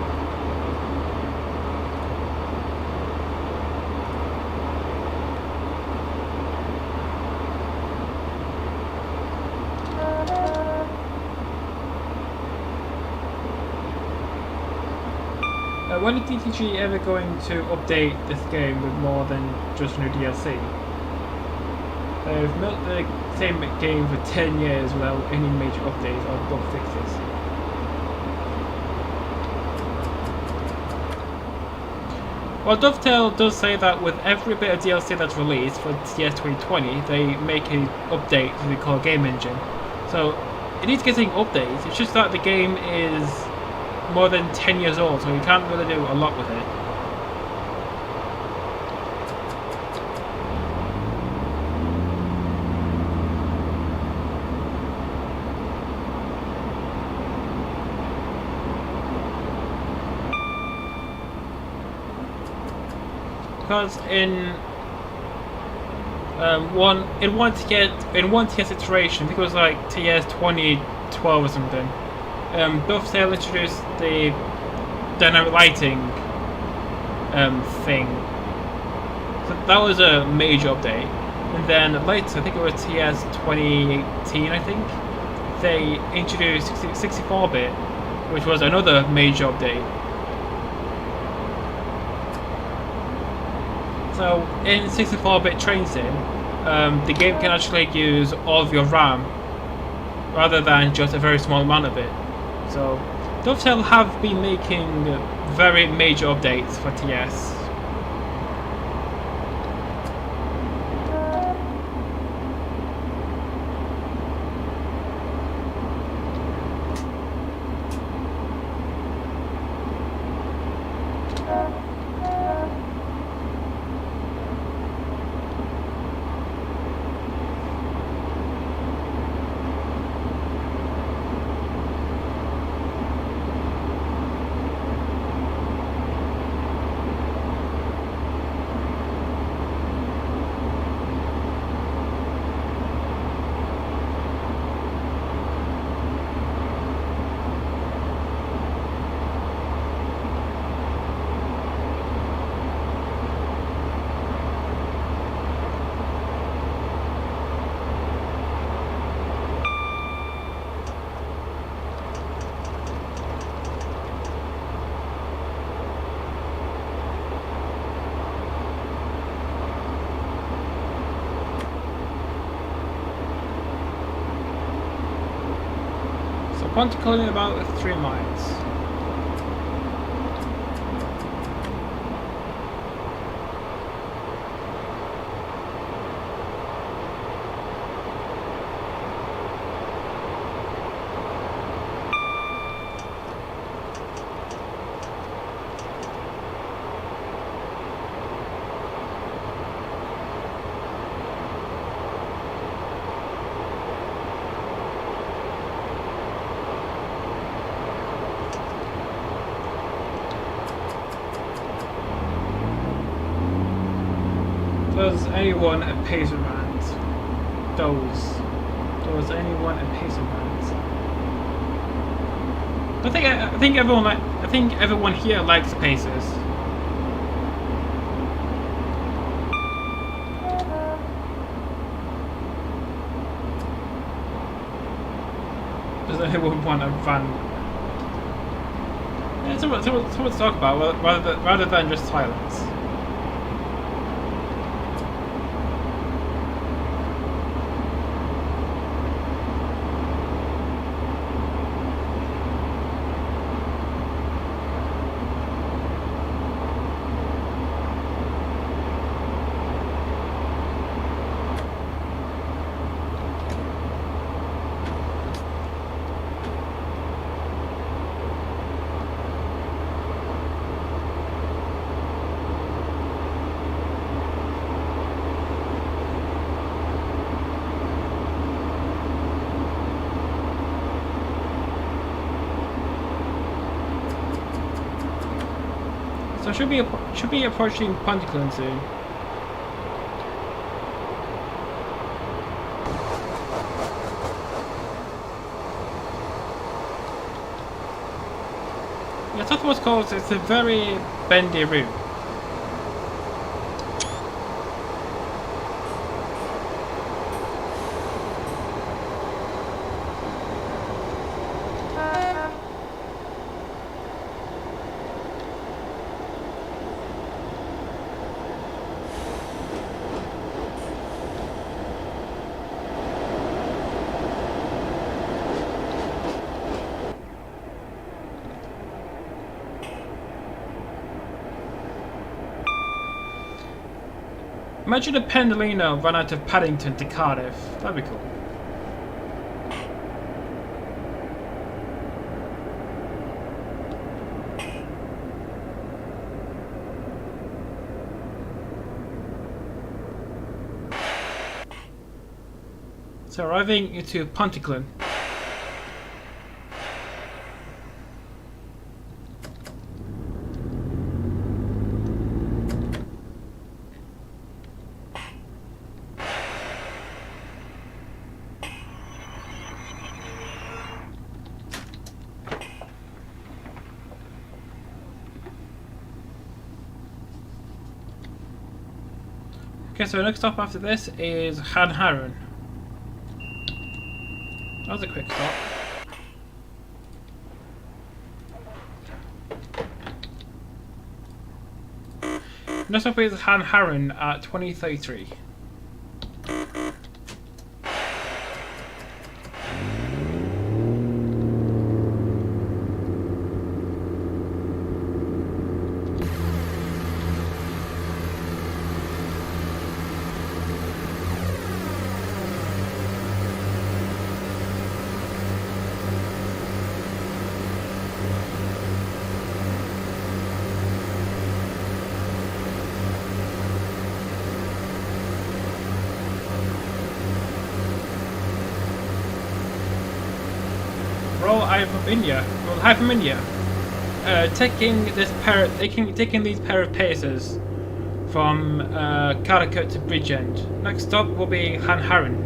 When is DTG ever going to update this game with more than just new DLC? They've milked the same game for 10 years without any major updates or bug fixes. Well, Dovetail does say that with every bit of DLC that's released for CS 2020, they make an update that they call Game Engine. So it is getting updates, it's just that the game is more than 10 years old, so you can't really do a lot with it. because in one TS iteration, I think it was like TS 2012 or something. Dovetail introduced the dynamic lighting thing. So that was a major update. And then later, I think it was TS 2018, I think, they introduced 64-bit, which was another major update. So in 64-bit train sim, the game can actually use all of your RAM rather than just a very small amount of it. So Dovetail have been making very major updates for TS. Pontycle in about 3 miles. Does anyone a pacer rant? Does anyone a pacer rant? I think everyone here likes pacers. Does anyone want a van? Yeah, someone to talk about rather than just silence. So should be approaching Pontyclun soon. Yeah, that's what's called. It's a very bendy route. Imagine a Pendolino run out of Paddington to Cardiff. That'd be cool. So arriving into Pontyclun. Okay, so next stop after this is Haigh. That was a quick stop. Next up is Haigh at 2033. Haigh from India. Taking these pair of paces from Calicut to Bridgend. Next stop will be Haigh.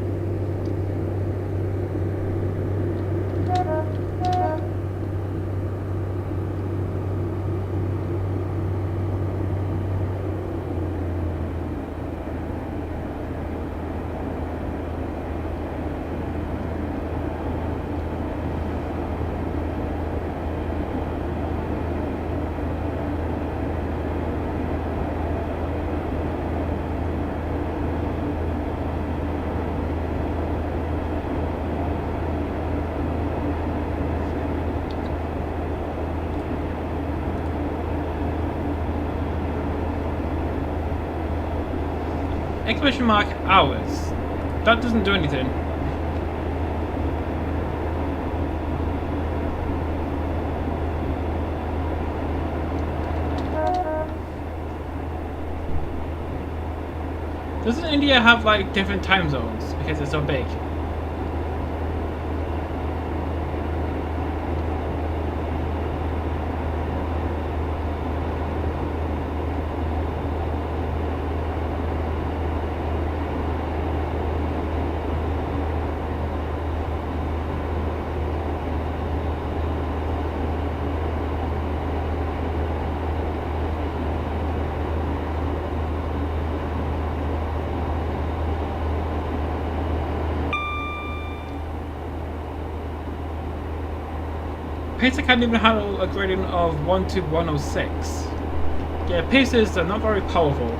Exclamation mark hours. That doesn't do anything. Doesn't India have like different time zones because it's so big? Pacer can't even handle a gradient of 1 to 106. Yeah, pacers are not very powerful.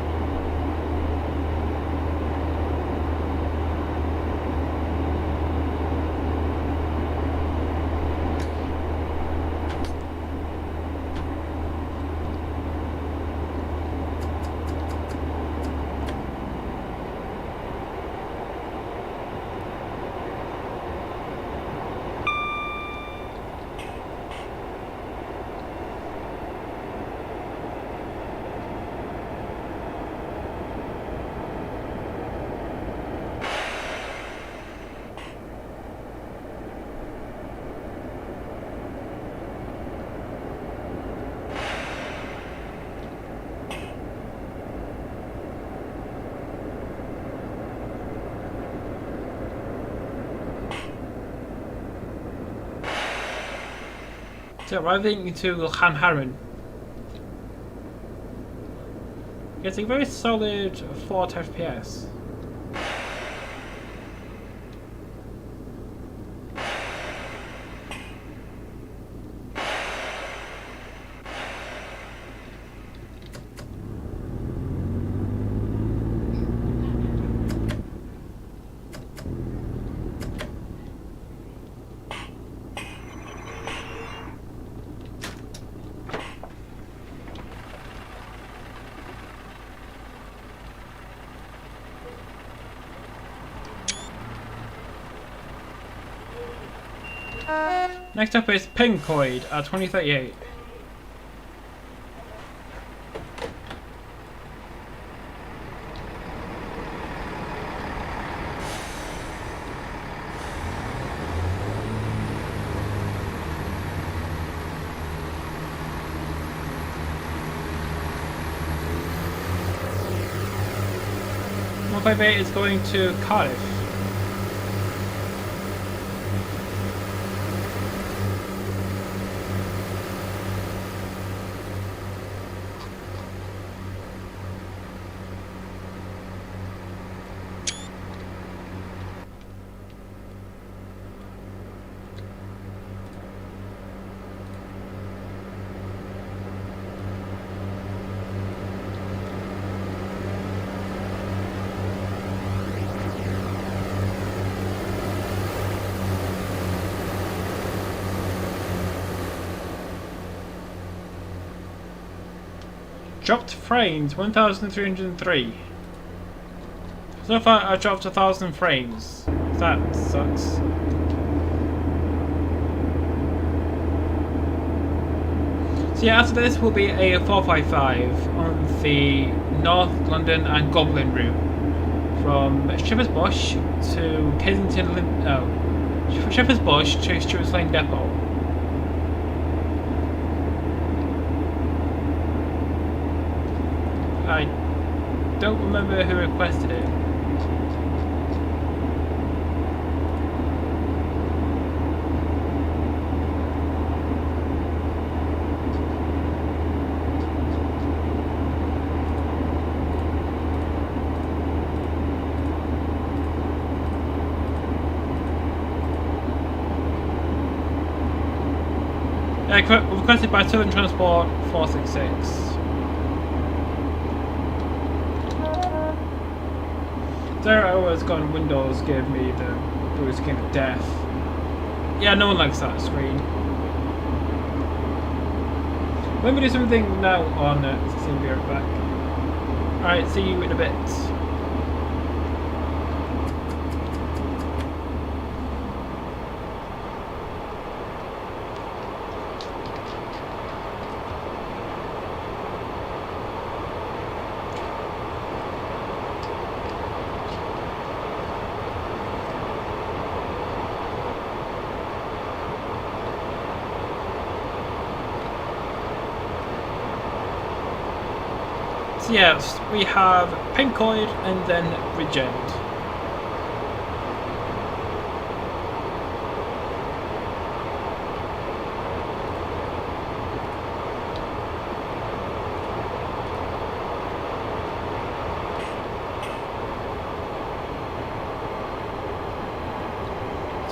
So arriving into Haigh. Getting very solid 40 FPS. Next up is Pincoid at 2038. Is going to Cardiff. Dropped frames 1,303. So far I dropped 1,000 frames. That sucks. So yeah, after this will be a 455 on the North London and Goblin route from Shepherd's Bush to Kensington. Shepherd's Bush to Stewarts Lane Depot. I don't remember who requested it. Requested by Southern Transport 466. There I was going, Windows gave me the boost king of death. Yeah, no one likes that screen. Let me do something now on see you right back. Alright, see you in a bit. So yes, we have Pincoid and then Bridgend.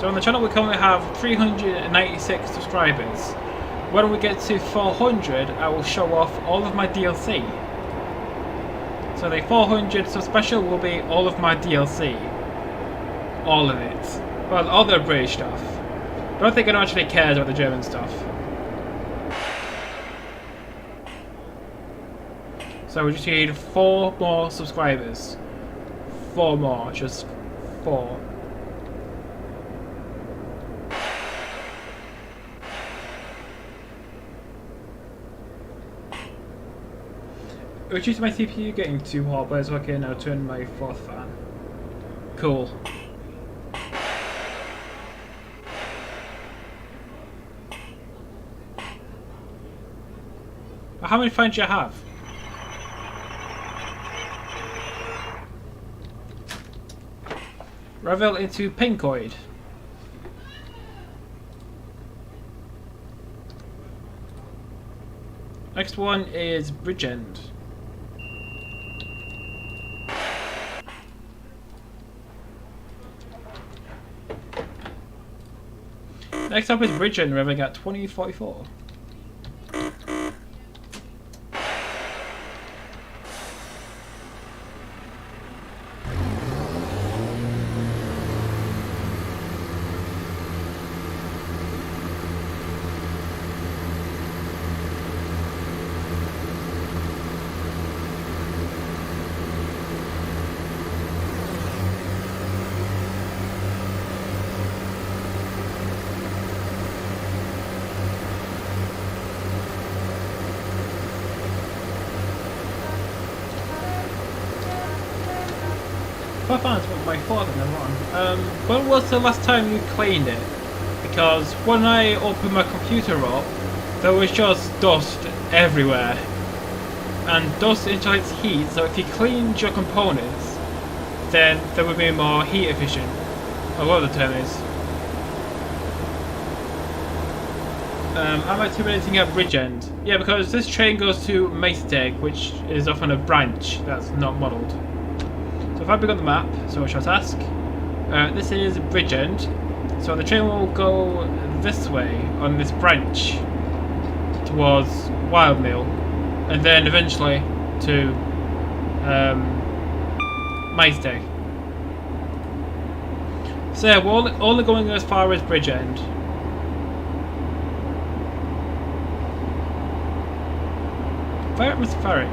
So on the channel we currently have 396 subscribers. When we get to 400 I will show off all of my DLC. So the 400 sub special will be all of my DLC. All of it. Well, all the British stuff. I don't think anyone actually cares about the German stuff. So we just need 4 more subscribers. 4 more, just 4. Reduce my CPU getting too hot, but it's okay now. Turn my 4th fan. Cool. How many fans do you have? Revel into Pincoid. Next one is Bridgend. Next up is Bridgend, revving at 2044. Fans with my father in the wrong. When was the last time you cleaned it? Because when I opened my computer up, there was just dust everywhere. And dust insulates heat, so if you cleaned your components, then they would be more heat efficient. Or what the term is. I'm activating at Bridgend. Yeah, because this train goes to Maesteg, which is often a branch that's not modelled. So if I pick up the map, so I shall task. This is Bridgend. So the train will go this way on this branch towards Wildmill, and then eventually to Maesteg. So yeah, we're only going as far as Bridgend. Fire Mr. Farrick.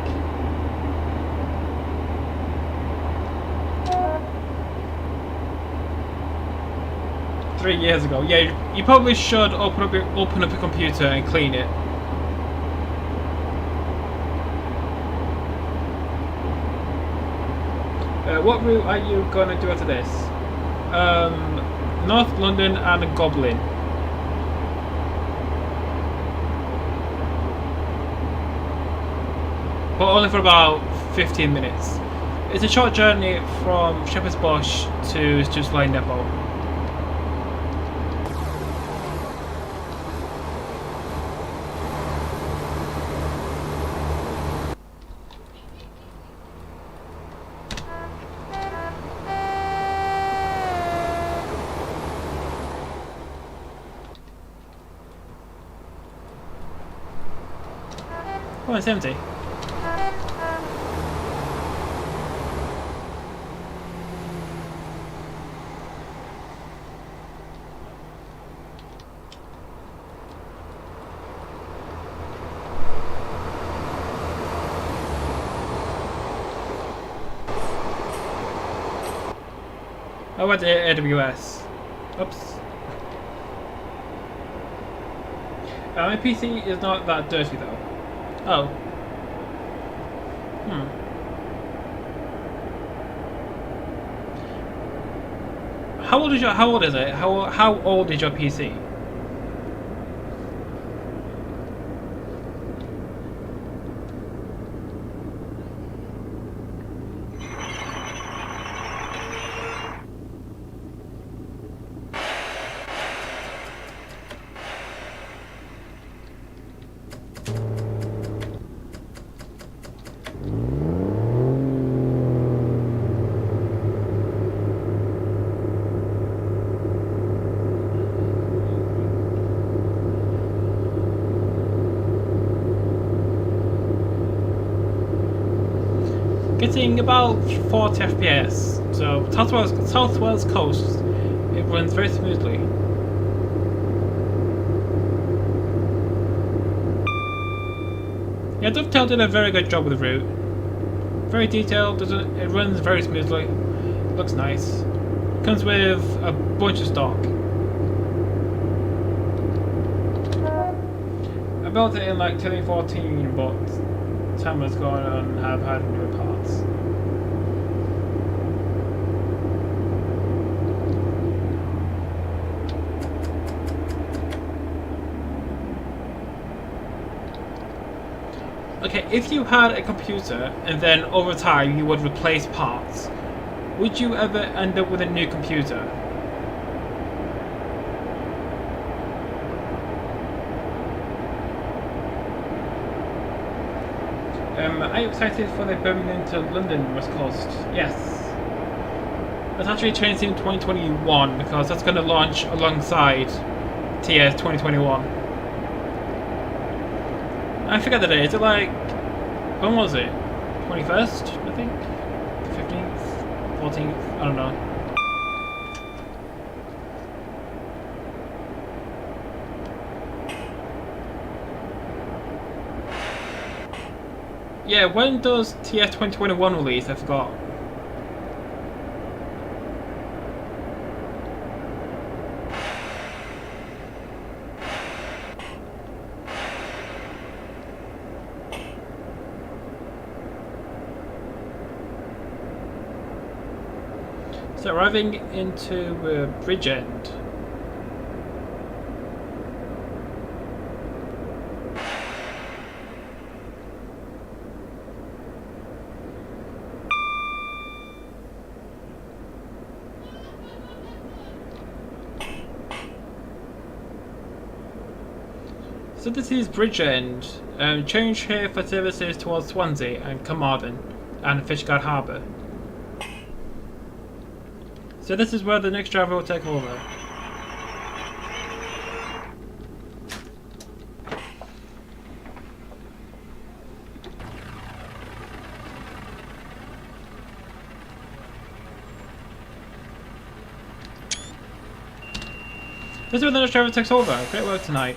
Three years ago. Yeah, you probably should open up your computer and clean it. What route are you gonna do after this? North London and Goblin. But only for about 15 minutes. It's a short journey from Shepherd's Bush to Line Depot. Oh, it's empty. I went to AWS. Oops. My PC is not that dirty though. Oh. How old is it? How old is your PC? Getting about 40 FPS, so South Wales coast, it runs very smoothly. Yeah, Dovetail did a very good job with the route. Very detailed, it runs very smoothly, looks nice. Comes with a bunch of stock. I built it in like 2014, but time has gone on and have had newer parts. Okay, if you had a computer and then over time you would replace parts, would you ever end up with a new computer? Are you excited for the Birmingham to London West Coast? Yes. That's actually changed in 2021 because that's going to launch alongside TS 2021. I forget the day. Is it like, when was it? 21st, I think? 15th? 14th? I don't know. Yeah, when does TS 2021 release? I forgot. So arriving into Bridgend. So this is Bridgend. Change here for services towards Swansea and Carmarthen and Fishguard Harbour. So this is where the next driver will take over. This is where the next driver takes over. Great work tonight.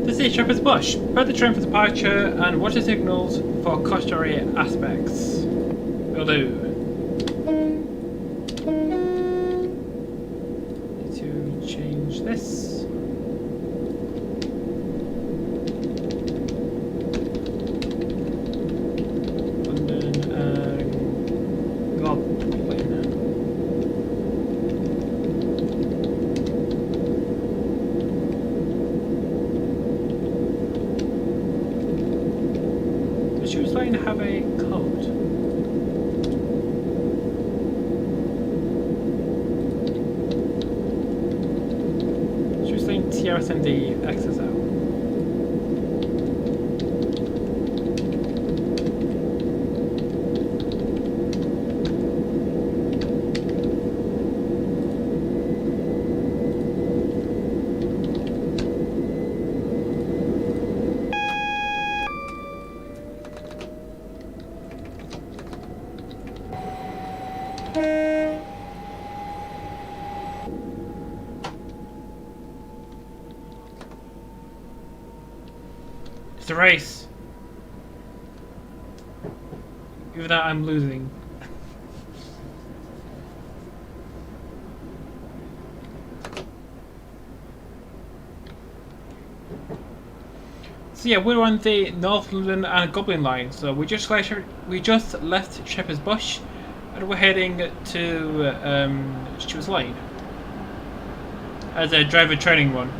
This is Shepherd's Bush. Prepare the train for departure and watch the signals for cautionary aspects. Will do. Need to change this. Have a code. She was saying TRSND XSL. It's a race. Even though I'm losing. So yeah, we're on the North London and Goblin line. So we just left Shepherd's Bush, and we're heading to Stewarts Lane as a driver training run,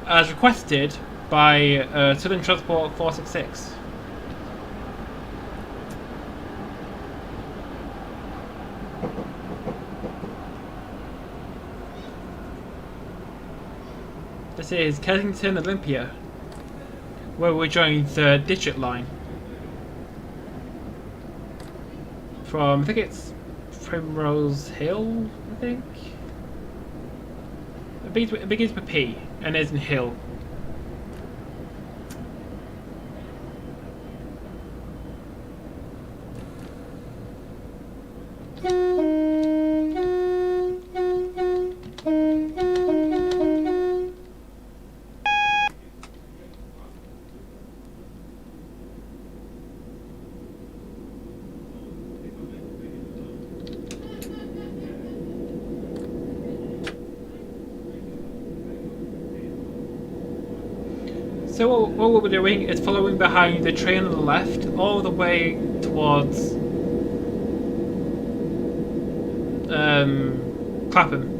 as requested by Southern Transport 466. This is Kensington Olympia, where we're joining the Digit line from, I think it's Primrose Hill, I think. It begins with P and ends in Hill. So what we'll be doing is following behind the train on the left all the way towards Clapham.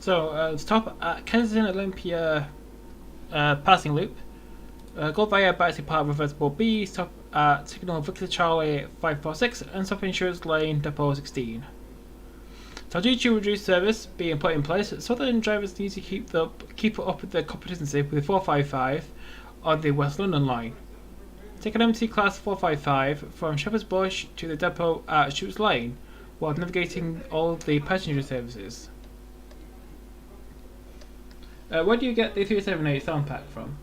So stop at Kensington Olympia passing loop. Go via Battersea Park reversible B, stop at Signal Victor Charlie 546 and stop in Stewarts Lane Depot 16. So due to reduced service being put in place, Southern drivers need to keep up with the competency with 455 on the West London line. Take an MT Class 455 from Shepherd's Bush to the depot at Stewarts Lane while navigating all the passenger services. Where do you get the 378 sound pack from?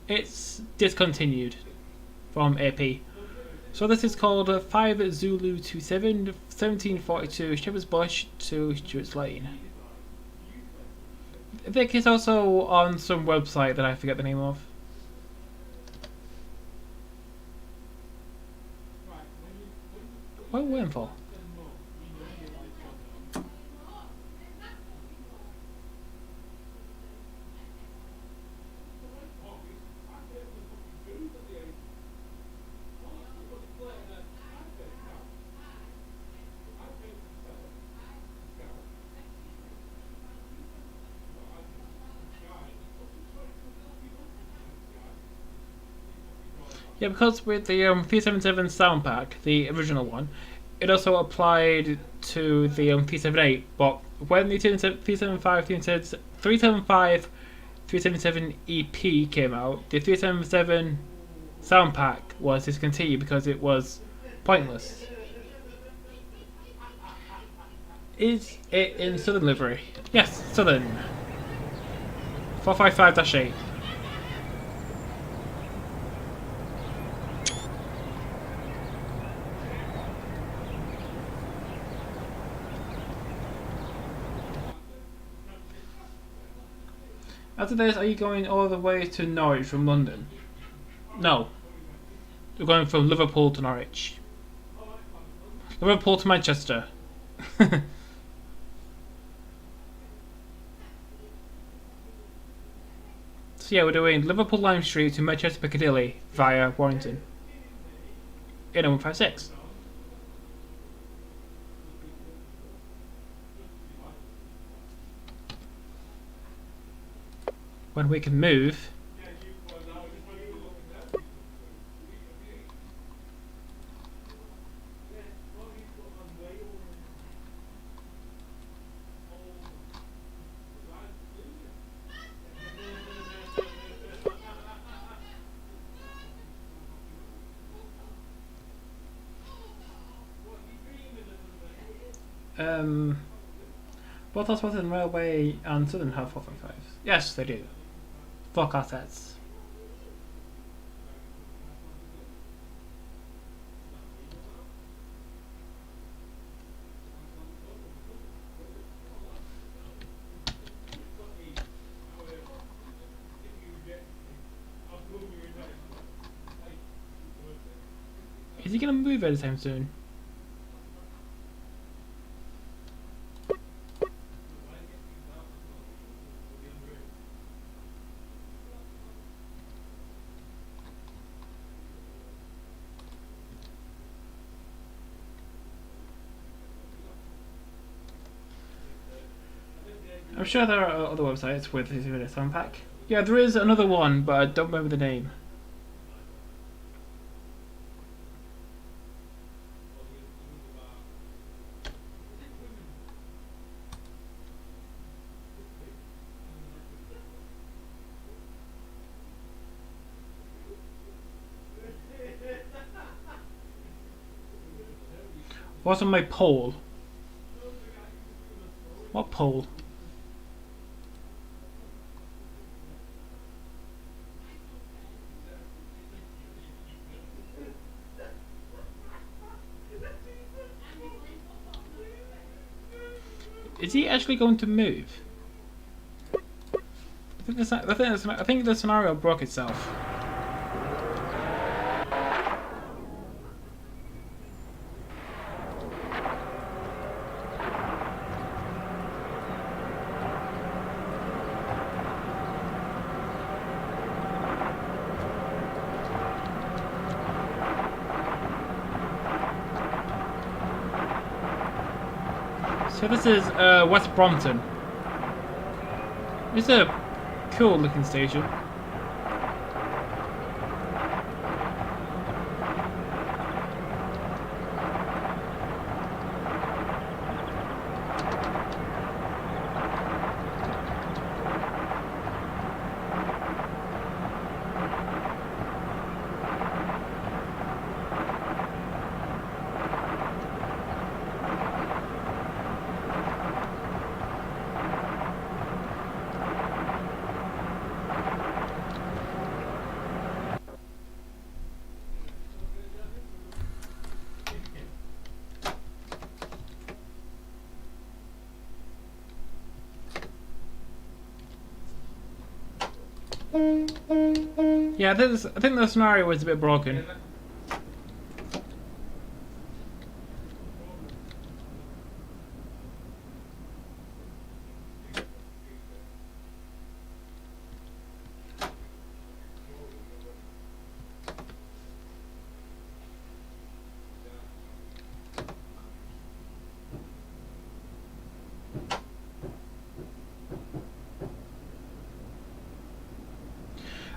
It's discontinued from AP. So this is called 5 Zulu 27 1742 Shepherd's Bush to Stewarts Lane. I think it's also on some website that I forget the name of. What are we waiting for? Yeah, because with the 377 sound pack, the original one, it also applied to the 378. But when the 375, 375, 377 EP came out, the 377 sound pack was discontinued because it was pointless. Is it in Southern livery? Yes, Southern. 455-8. After this, are you going all the way to Norwich from London? No. We're going from Liverpool to Norwich. Liverpool to Manchester. So yeah, we're doing Liverpool Lime Street to Manchester Piccadilly via Warrington. In a 156. When we can move. Both Osborne Railway and Southern have 455s. Yes, they do. 4 car sets. Is he gonna move anytime soon? I'm sure there are other websites with this sound pack. Yeah, there is another one, but I don't remember the name. What's on my pole? What pole? Is he actually going to move? I think the scenario broke itself. So this is West Brompton. It's a cool looking station. Yeah, I think the scenario was a bit broken.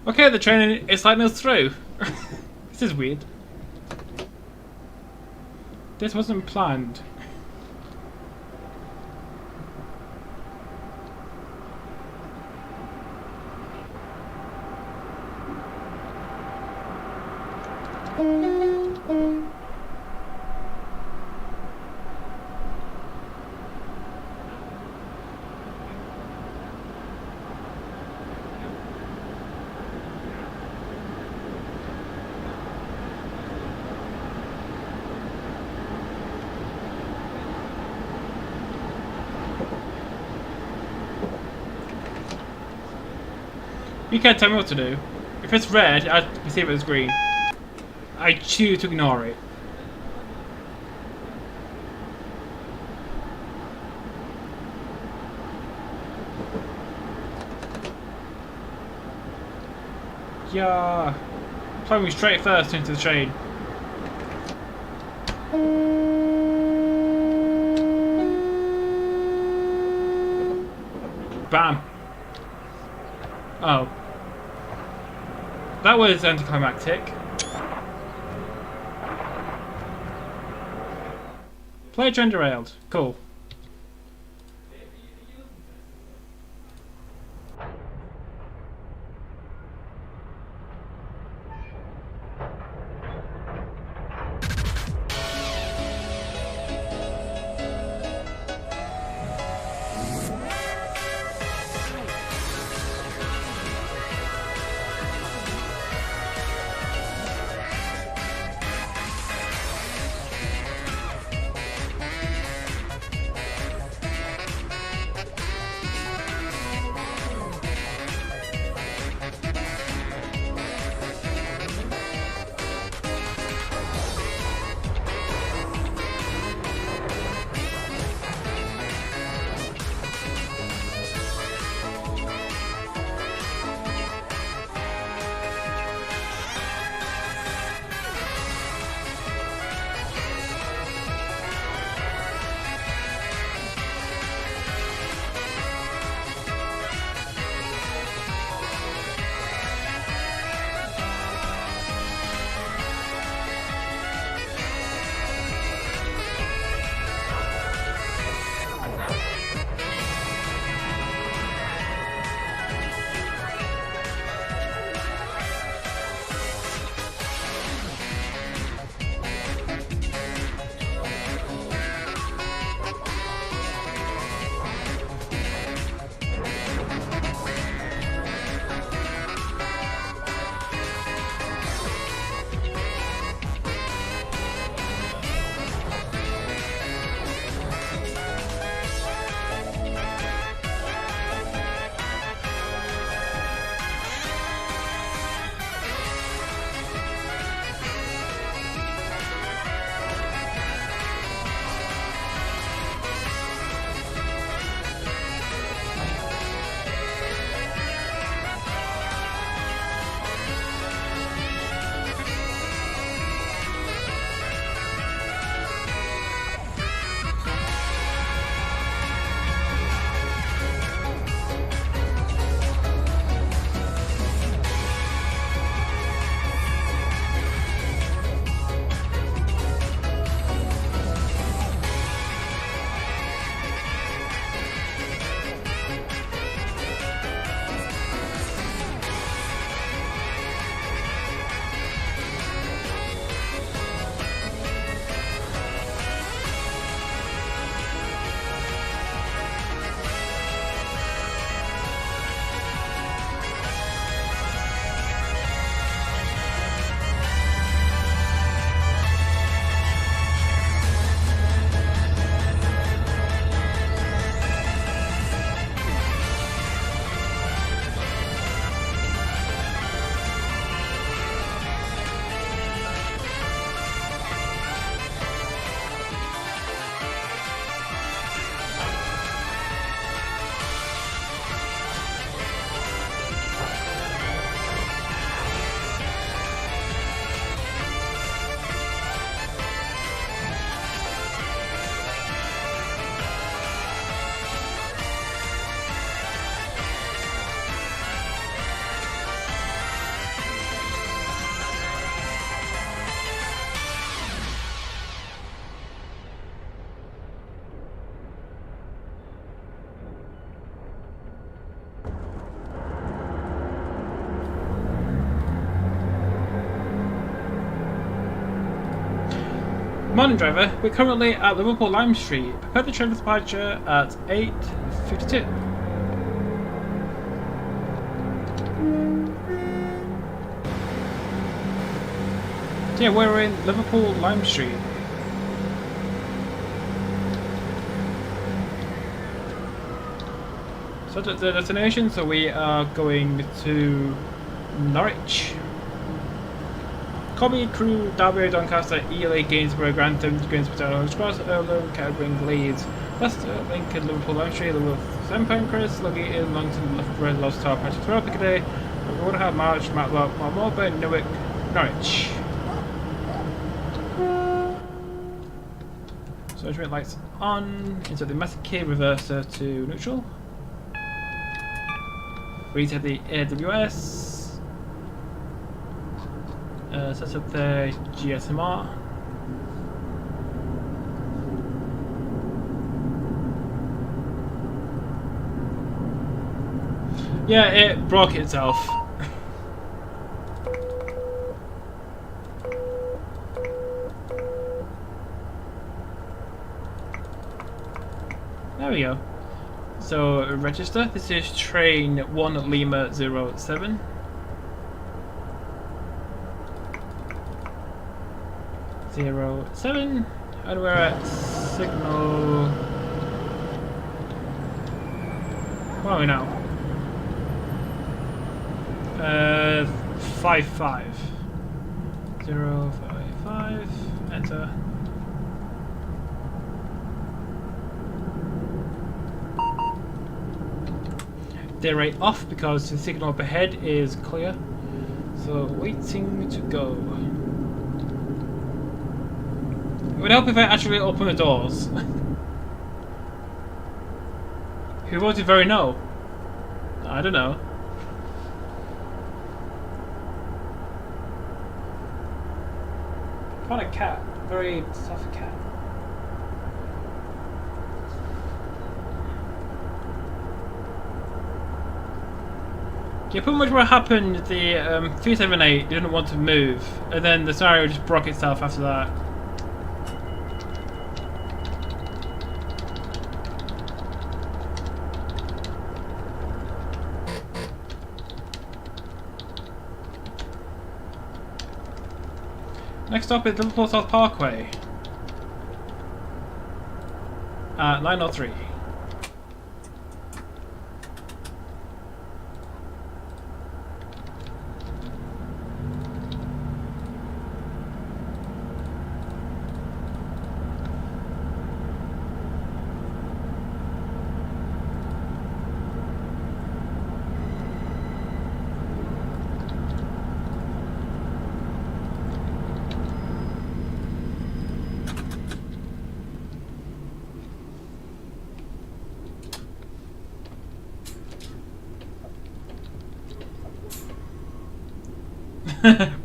Okay, the train is letting us through. This is weird. This wasn't planned. You can't tell me what to do. If it's red, I perceive it as green. I choose to ignore it. Yeah. Plunging straight first into the train. Bam. Oh. That was anticlimactic. Player train derailed. Cool. Morning driver, we're currently at Liverpool Lime Street. Prepare the train for departure at 8:52. So yeah, we're in Liverpool Lime Street. So the destination, so we are going to Norwich. Comey, Crewe, Derby, Doncaster, Ely, Gainsborough, Grantham, Gainsborough, Cross, Earlham, Cadbury, Leeds, Leicester, Lincoln, Liverpool Lime Street, Liverpool, St Pancras, Luggate, Longton, Loughborough, Gloucester, Patrick Road, Piccadilly, Waterhouse, March, Matlock, Marlborough, Newark, Norwich. So instrument lights on, insert the master key reverser to neutral. Reset the AWS. Set up the GSMR. Yeah, it broke itself. There we go. So register. This is train 1 Lima 07. And we're at signal. What are we now? 55. 055. Enter. They're right off because the signal up ahead is clear. So waiting to go. It would help if I actually open the doors. Who voted very no? I don't know. Found a cat. Very soft cat. Yeah, pretty much what happened, the 378 didn't want to move, and then the scenario just broke itself after that. Next stop is Liverpool South Parkway at 9:03.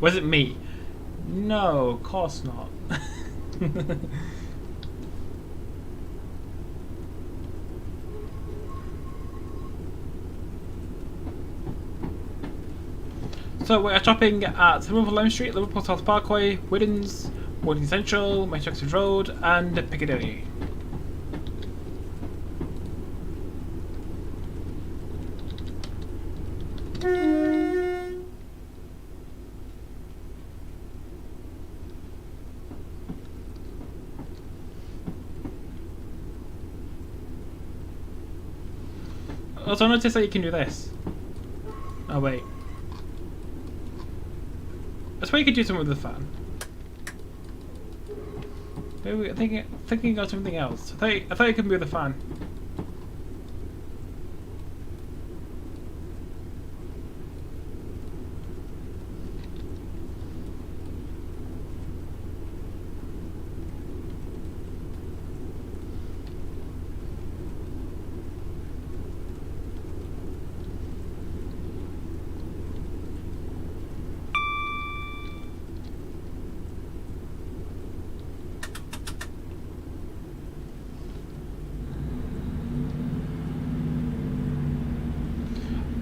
Was it me? No, of course not. So we're shopping at Liverpool Lime Street, Liverpool South Parkway, Whiddens, Wooding Central, Maesteg Road, and Piccadilly. Also, I noticed that you can do this. Oh wait. That's why you could do something with the fan. Maybe thinking of something else. I thought you could move the fan.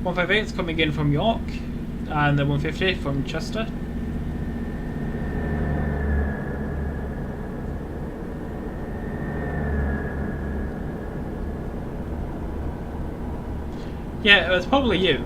.158 is coming in from York, and the 150 from Chester. Yeah, it was probably you.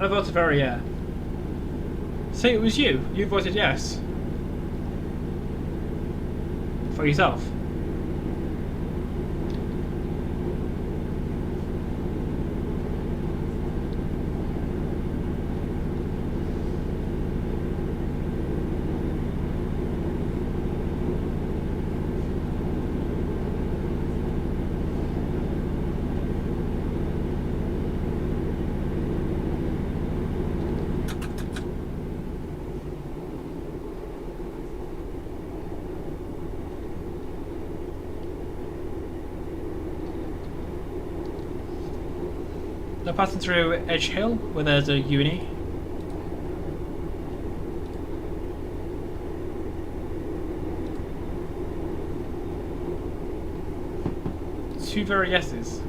I voted for yeah. Say it was you. You voted yes. For yourself. Now passing through Edge Hill, where there's a uni. Two very yeses.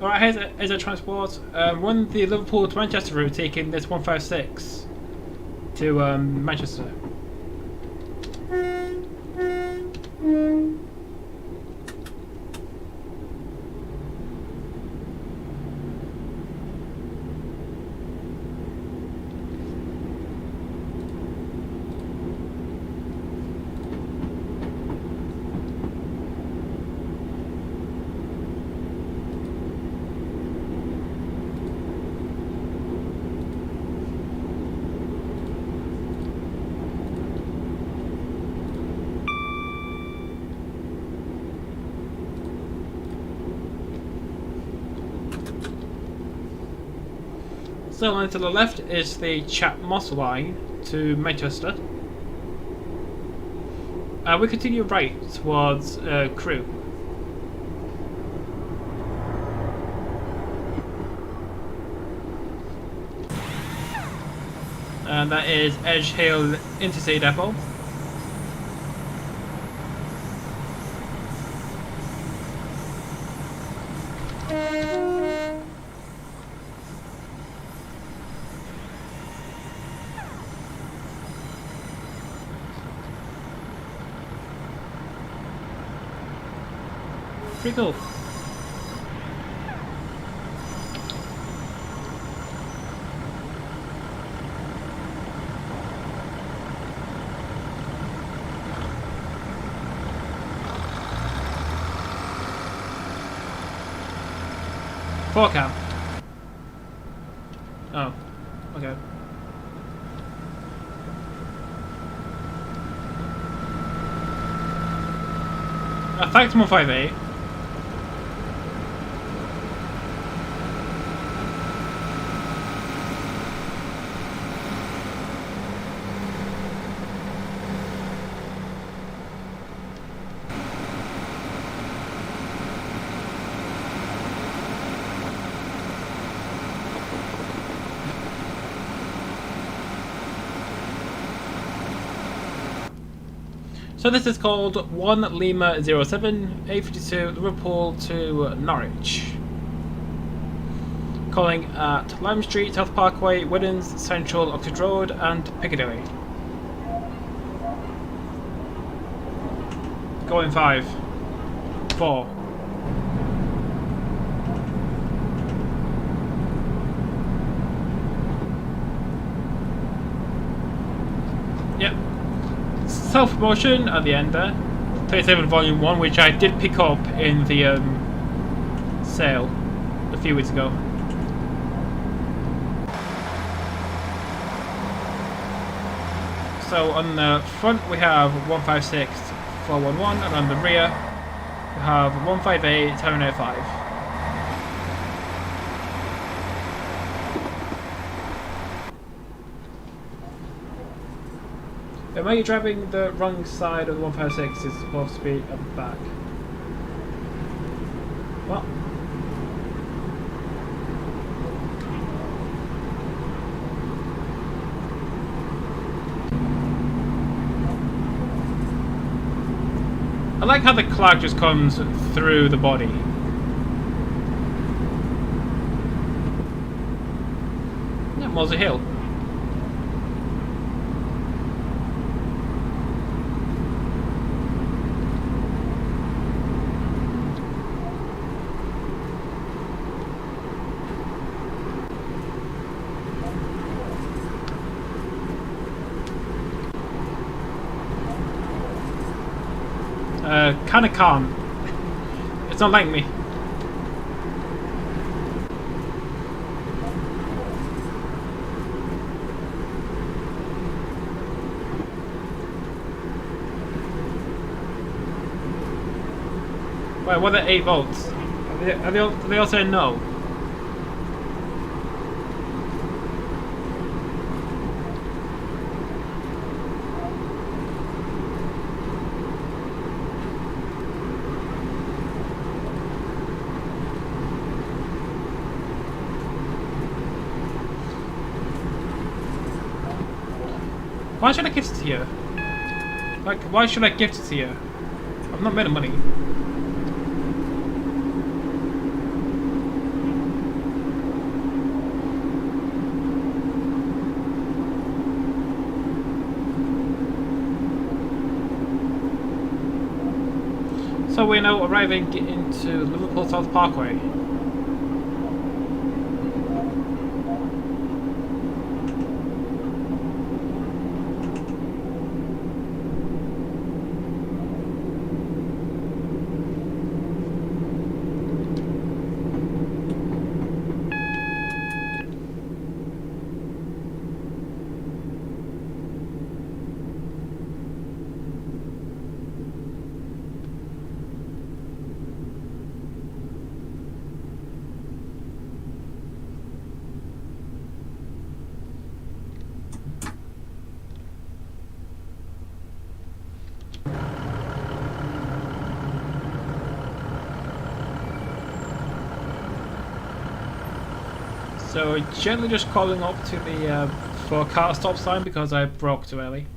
Alright, here's a transport. Run the Liverpool to Manchester route, taking this 156 to Manchester. So line to the left is the Chat Moss line to Manchester. We continue right towards Crewe. And that is Edge Hill Interstate Depot. Pretty cool. Four cam. Oh, okay. Fact 158. So this is called 1 Lima 07 852 Liverpool to Norwich. Calling at Lime Street, South Parkway, Whiddens, Central, Oxford Road and Piccadilly. Going 5, 4. Yep. Self-promotion at the end there. 37 Volume 1, which I did pick up in the sale a few weeks ago. So on the front we have 156 411, and on the rear we have 158 785. Am I driving the wrong side of the 156? It's supposed to be at the back. What? I like how the clag just comes through the body. Yeah, Moser Hill. Kinda calm. It's not like me. Wait, what are 8 volts? Are they all saying no? Why should I gift it to you? Like, why should I gift it to you? I've not made of money. So we're now arriving into Liverpool South Parkway. So gently just calling up to the for a car stop sign because I broke too early.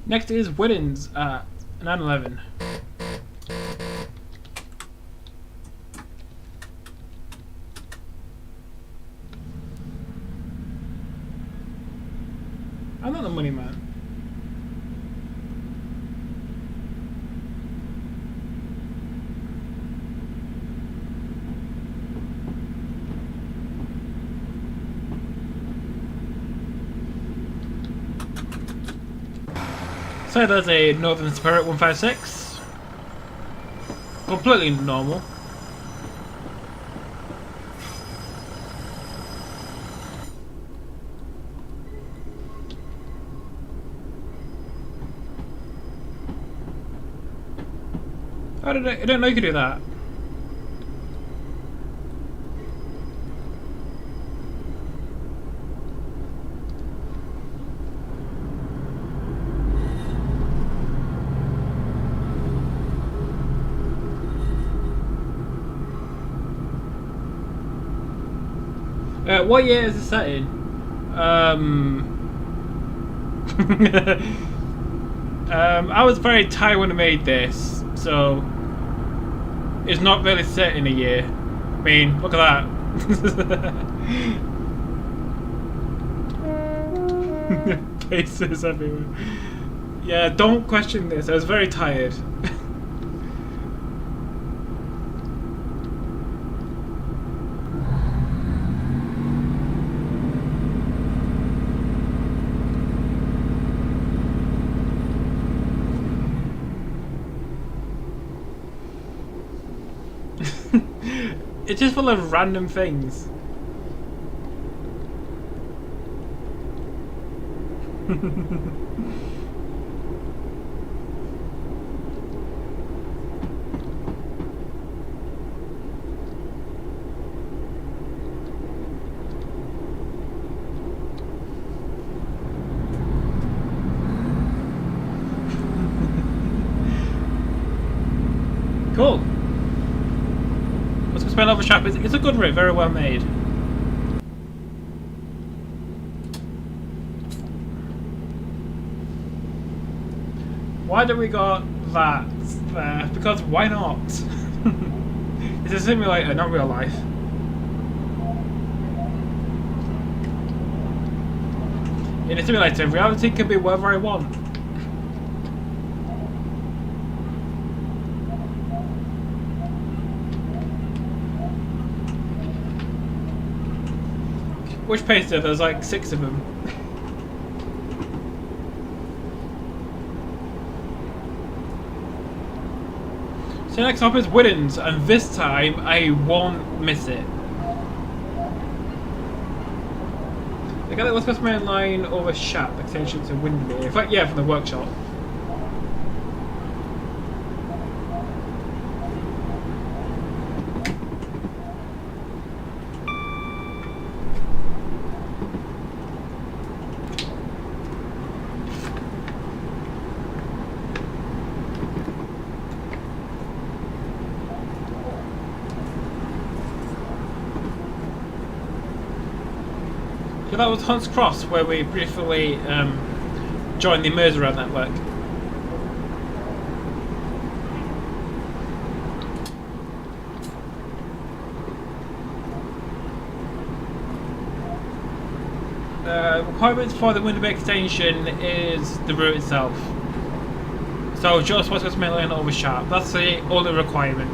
Next is Whittins at 911. I'm not the money man. So there's a Northern Spirit 156. Completely normal. I didn't know you could do that. What year is it set in? I was very tired when I made this, so it's not really set in a year. I mean, look at that. Faces everywhere. Yeah, don't question this. I was very tired. It's just full of random things. Cool. Let's go spend over shop. It's a good rig, very well made. Why do we got that there? Because why not? It's a simulator, not real life. In a simulator, reality can be wherever I want. Which page there? There's like 6 of them. So next up is Widdens, and this time I won't miss it. I got the West Coast Main Line over Shap, extension to Windermere. In fact, yeah, from the workshop. So that was Hunt's Cross, where we briefly joined the Merseyrail network. Requirements for the Windermere extension is the route itself. So just West Coast Main Line over Sharp. That's the only requirement.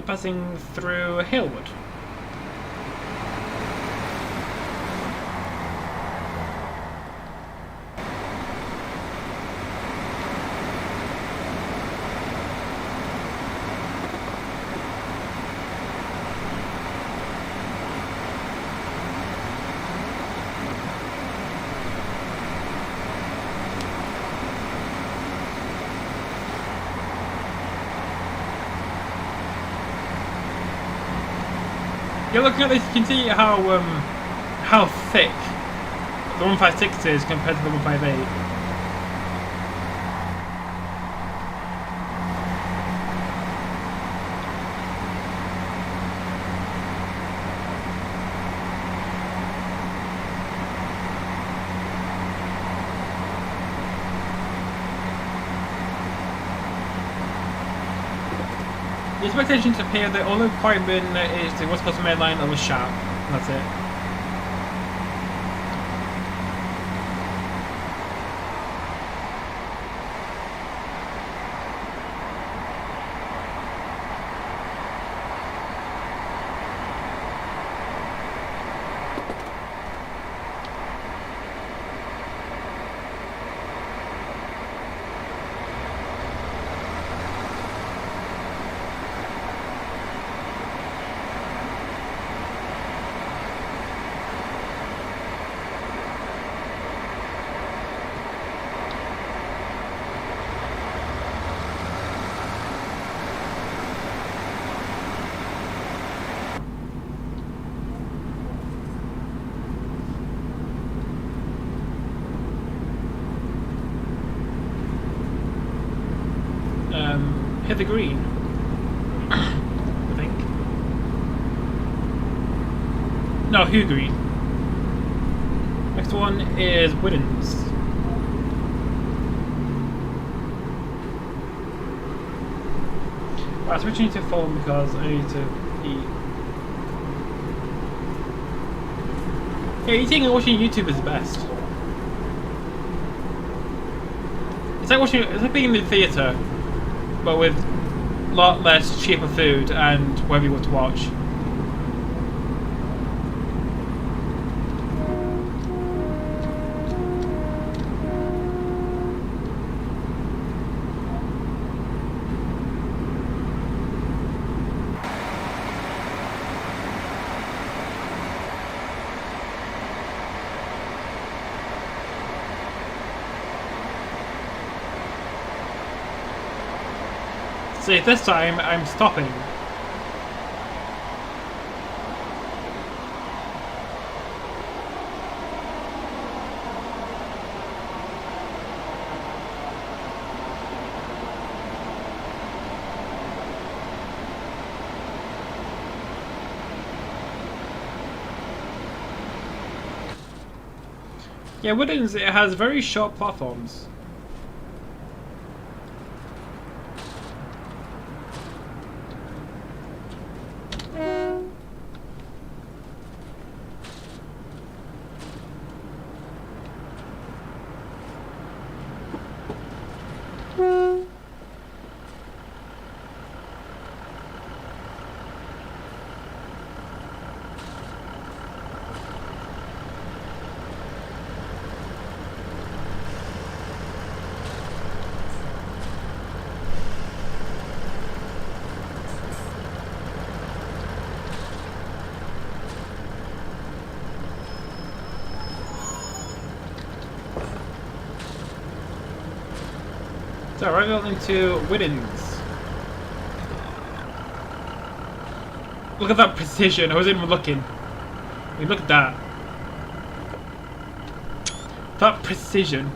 Passing through Halewood. Yeah, looking at this, you can see how thick the 156 is compared to the 158. The expectations appear the only requirement is the West Coast Main Line over Sharp. That's it. hit the green. I think. No, Hugh Green. Next one is Widdens. Right, switching to phone because I need to eat. Yeah, eating and watching YouTube is the best. It's like being in the theatre, but with a lot less cheaper food and whatever you want to watch. See, this time I'm stopping. Yeah, Woodlands, it has very short platforms. So right on into Widdens. Look at that precision, I wasn't even looking. I mean, look at that. That precision.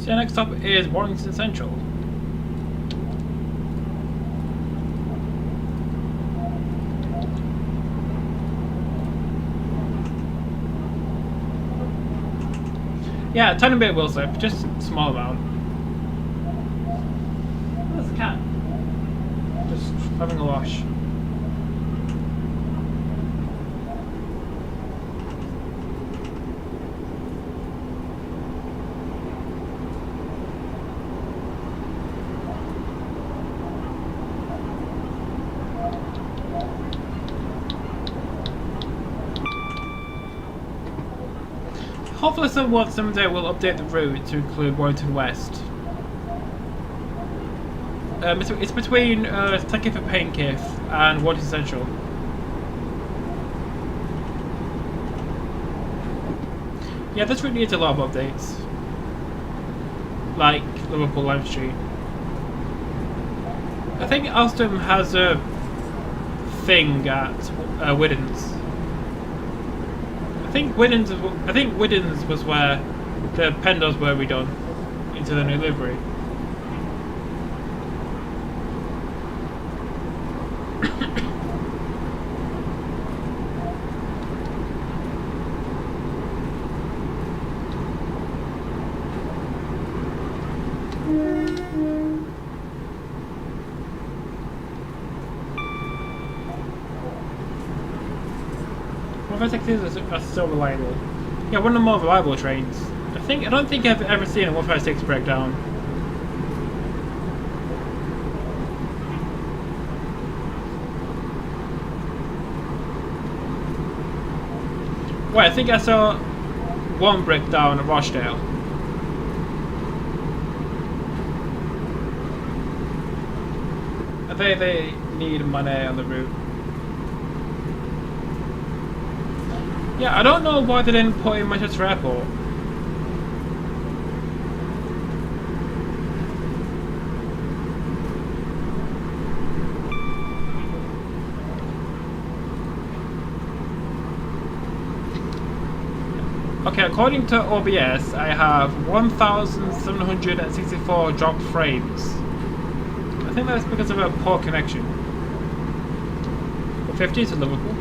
So next up is Warrington Central. Yeah, a tiny bit of wheel slip, just a small amount. There's a cat. Just having a wash. Hopefully someday will update the route to include Warrington West. It's between Thank for Paincliffe and Warrington Central. Yeah, this route needs a lot of updates. Like Liverpool Lime Street. I think Alstom has a thing at Widdens. I think Widdens was where the Pendos were redone into the new livery. Are still reliable. Yeah, one of the more reliable trains. I don't think I've ever seen a 156 breakdown. Well, I think I saw one breakdown at Rochdale. They need money on the route. Yeah, I don't know why they didn't put in Manchester Airport. Okay, according to OBS, I have 1,764 dropped frames. I think that's because of a poor connection. 50 to Liverpool.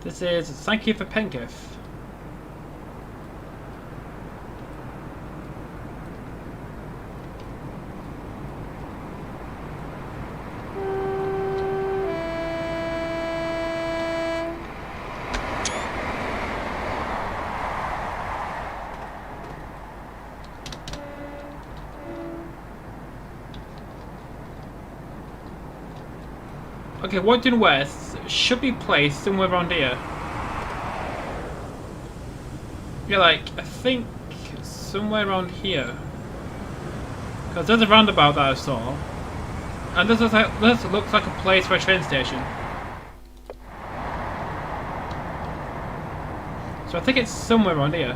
This is Thank You for Penketh. Okay, Warrington West should be placed somewhere around here. Yeah, like, I think somewhere around here. Because there's a roundabout that I saw. And this looks like a place for a train station. So I think it's somewhere around here.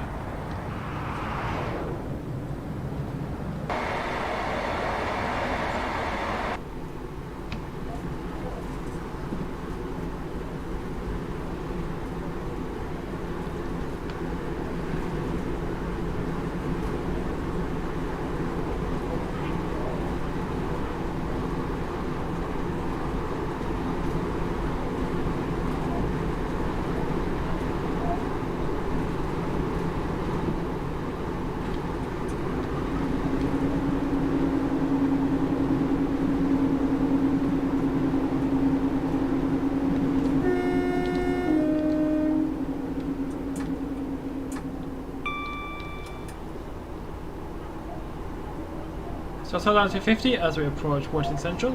So slow down to 50 as we approach Warrington Central.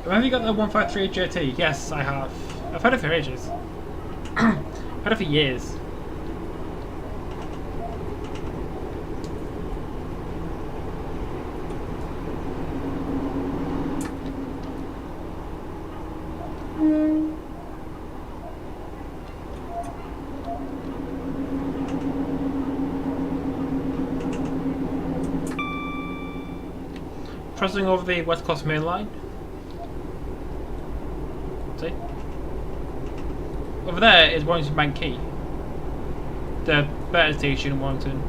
Have you got the 153 JT? Yes, I have. I've had it for ages. I've had it for years. Crossing over the West Coast Main Line. See? Over there is Warrington Bank Quay. The better station in Warrington.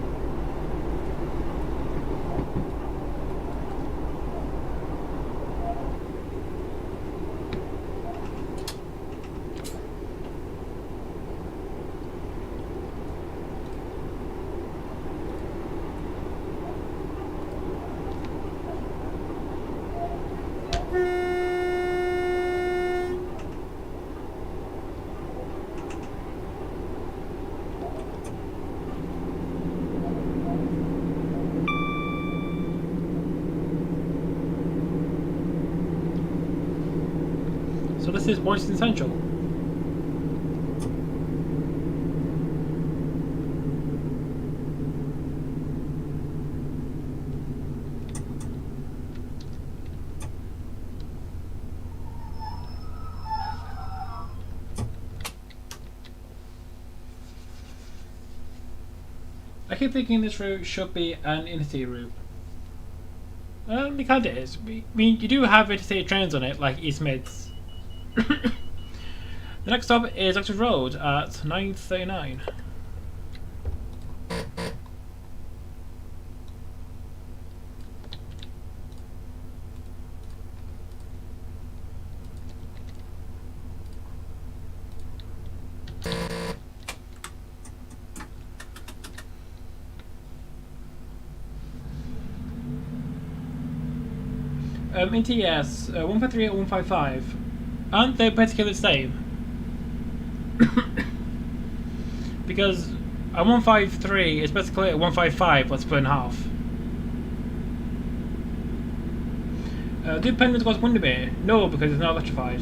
So this is Warrington Central. I keep thinking this route should be an interstate route. It kind of is. I mean, you do have interstate trains on it, like East Mids. The next stop is Oxford Road at 9:39. In TS, 153 and 155, aren't they basically the same? Because a 153 is basically a 155 but split in half. Do pendants cause Windermere? No, because it's not electrified.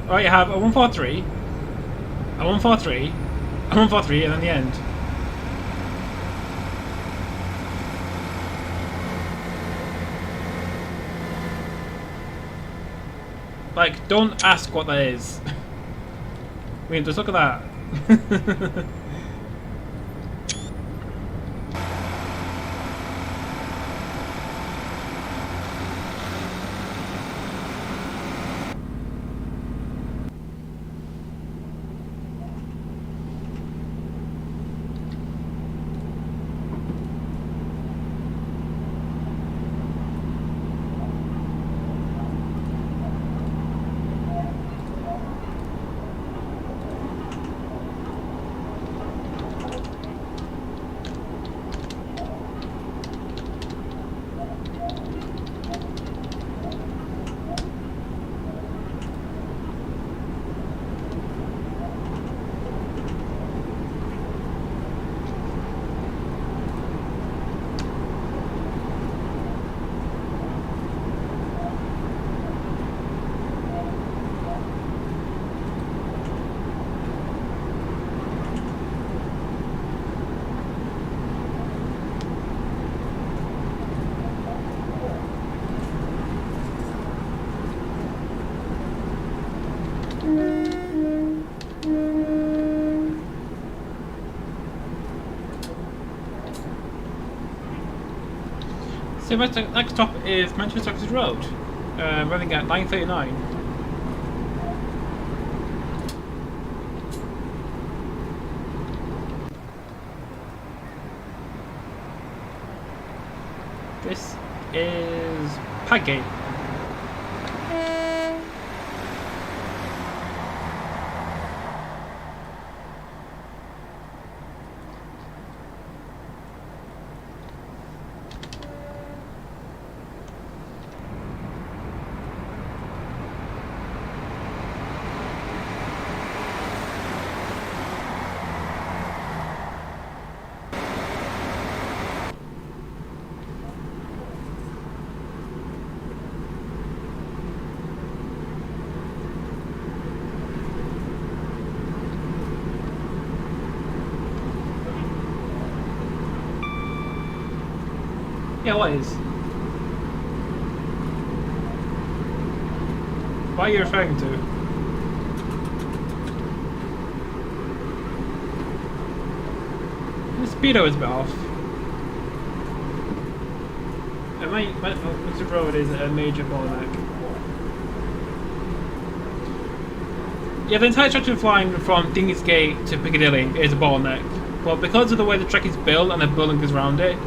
Alright, you have a 143, a 143, a 143, and then the end. Like, don't ask what that is. I mean, just look at that. So next stop is Manchester Oxford Road, running at 9:39. This is Haigh. Yeah, what is? What are you referring to? The speedo is a bit off. Mr. Road is a major bottleneck. Yeah, the entire stretch of line from Dingsgate to Piccadilly is a bottleneck, but because of the way the track is built and the building goes around it,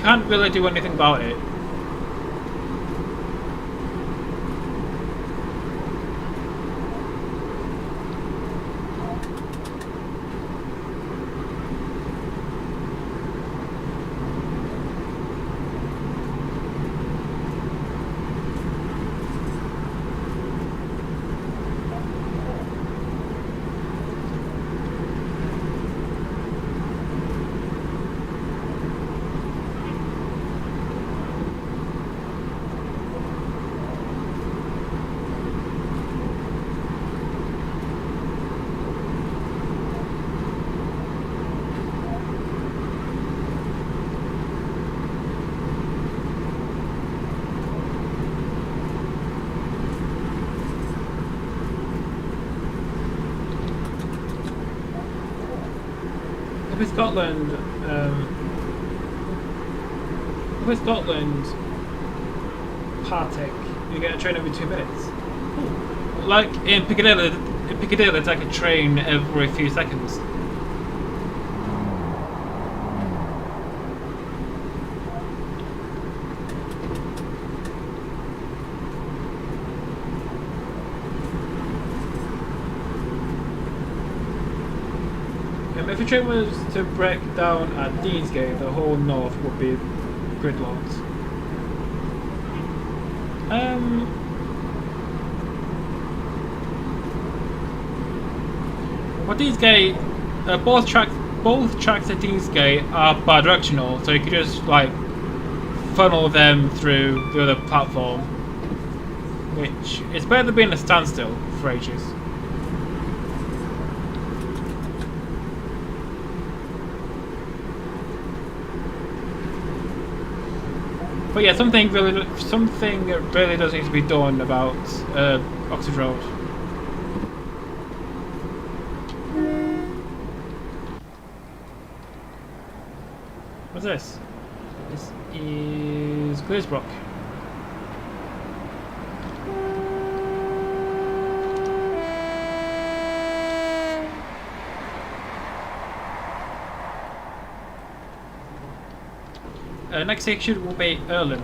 can't really do anything about it. With Scotland, Partick, you get a train every 2 minutes. Ooh. Like in Piccadilly, it's like a train every few seconds. If a train was to break down at Deansgate, the whole north would be gridlocked. Well, Deansgate, both tracks at Deansgate are bi-directional, so you could just like funnel them through the other platform, which is better than being a standstill for ages. But yeah, something really does need to be done about Oxford Road. What's this? This is Glazebrook. Next section will be Erlen.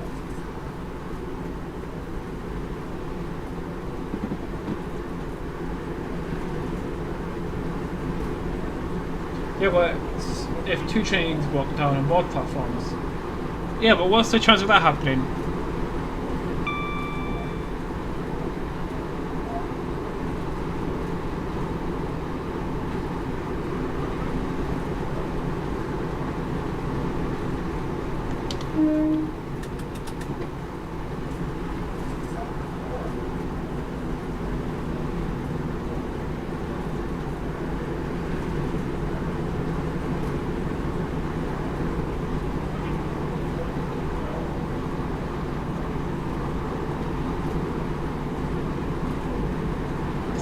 Yeah, but if two trains walk down on both platforms. Yeah, but what's the chance of that happening?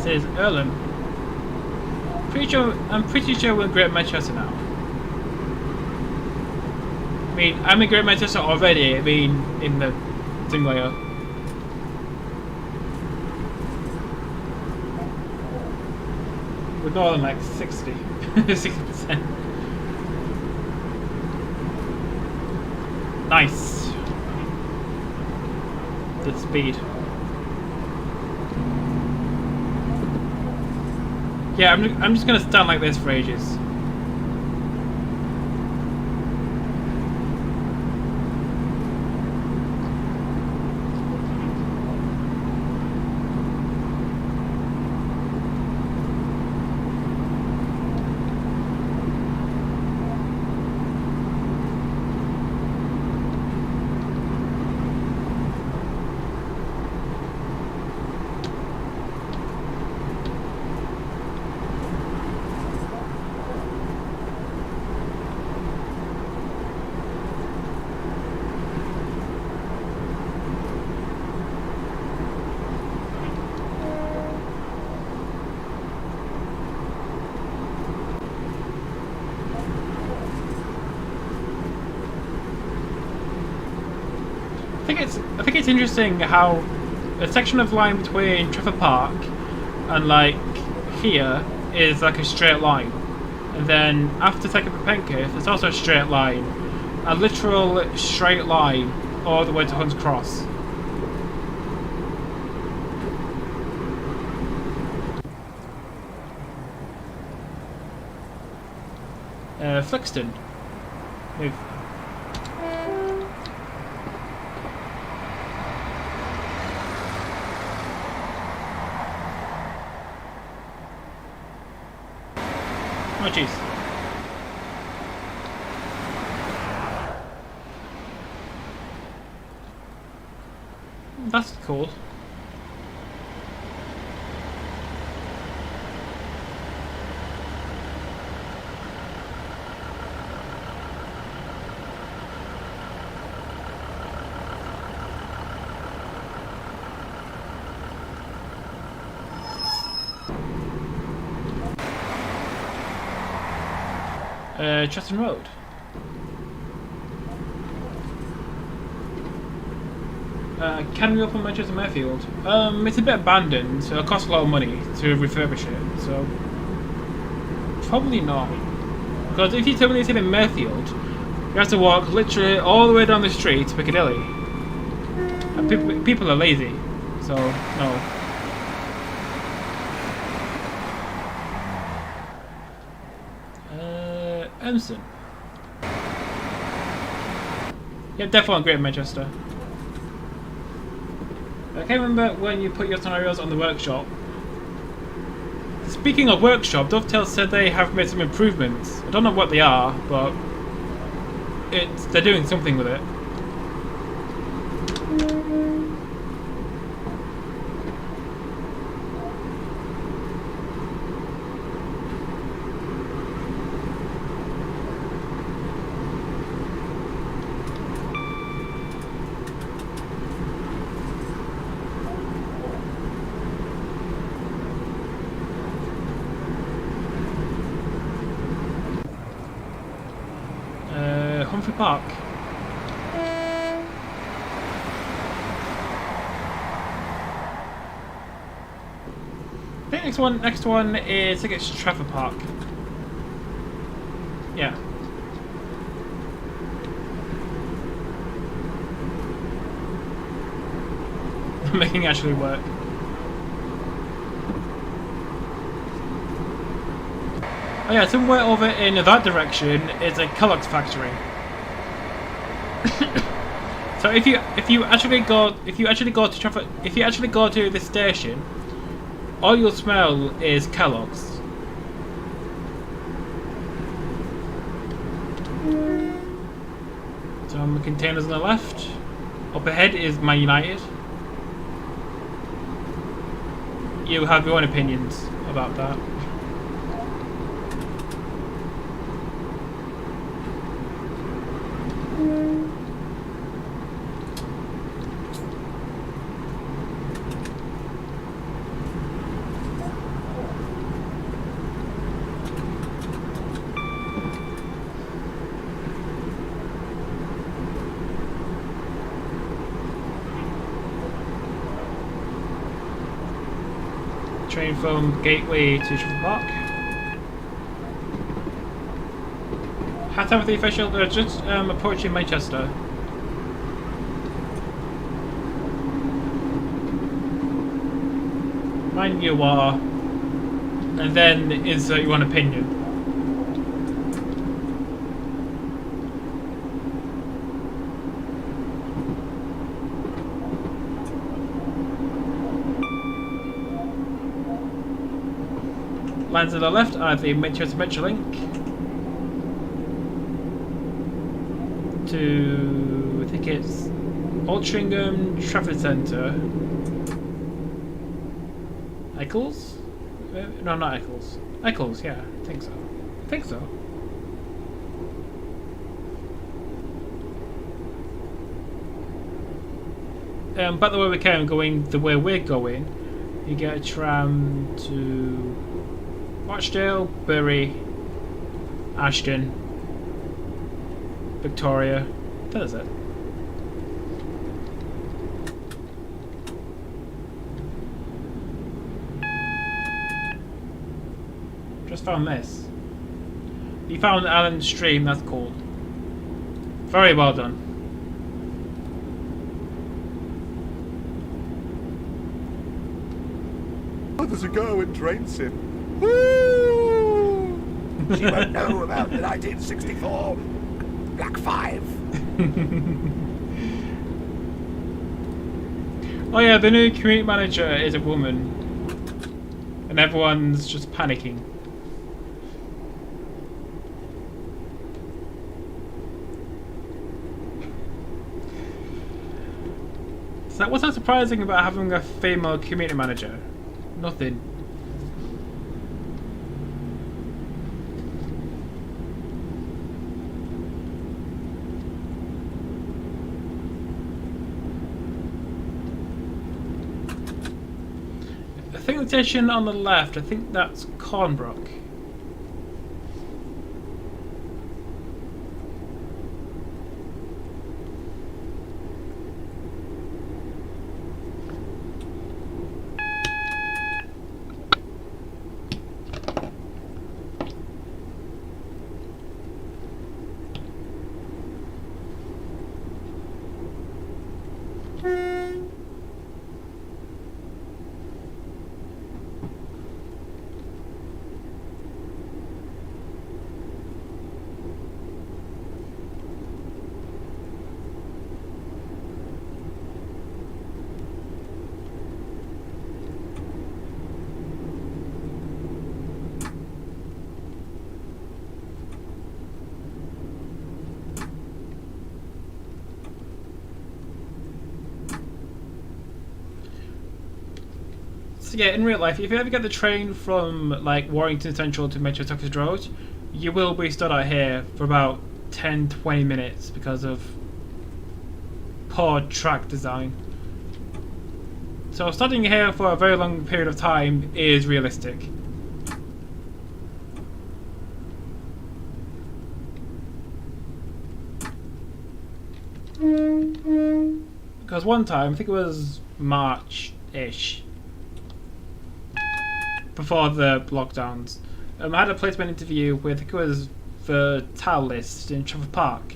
Is Erlen. I'm pretty sure we're in Great Manchester now. I mean, I'm in Great Manchester already. I mean, in the thing layer. We're more than like 60, 60%. Nice. The speed. Yeah, I'm just gonna stand like this for ages. I think it's interesting how a section of line between Trafford Park and like here is like a straight line, and then after taking Pepenka, it's also a straight line, a literal straight line all the way to Hunts Cross. Flixton. Move. Oh jeez. That's cool. Cheston Road. Can we open Manchester Mayfield? It's a bit abandoned, so it costs a lot of money to refurbish it, so probably not. Because if you tell me it's in Mayfield, you have to walk literally all the way down the street to Piccadilly. And people are lazy, so no. Emerson. Yeah, definitely on Greater Manchester. I can't remember when you put your scenarios on the workshop. Speaking of workshop, Dovetail said they have made some improvements. I don't know what they are, but they're doing something with it. Humphrey Park. I think next one is, I think it's Trafford Park. Yeah. Making it actually work. Oh yeah, somewhere over in that direction is a Kellogg's factory. So if you actually go to Trafford, if you actually go to this station, all you'll smell is Kellogg's. Some containers on the left. Up ahead is Man United. You have your own opinions about that. Train from Gateway to Shephards Park. Hat time with the official. They're just approaching Manchester. Mind you are, and then insert your own opinion. Lines to the left are the Manchester Metrolink to, I think it's Altrincham Trafford Centre. Eccles? No, not Eccles. Eccles, yeah, I think so. I think so. By the way we came going the way we're going, you get a tram to Rochdale, Bury, Ashton, Victoria. That is it. Just found this. You found Allen's stream, that's cool. Very well done. There's a girl in train sim. Woo! She won't know about the 1964 Black 5. Oh yeah, the new community manager is a woman. And everyone's just panicking. So what's that surprising about having a female community manager? Nothing. I think the station on the left, I think that's Cornbrook. So yeah, in real life, if you ever get the train from like Warrington Central to Manchester Oxford Road, you will be stood out here for about 10-20 minutes because of poor track design. So studying here for a very long period of time is realistic. Because one time, I think it was March-ish, before the lockdowns, I had a placement interview with, I think it was the Tal List in Shephards Park.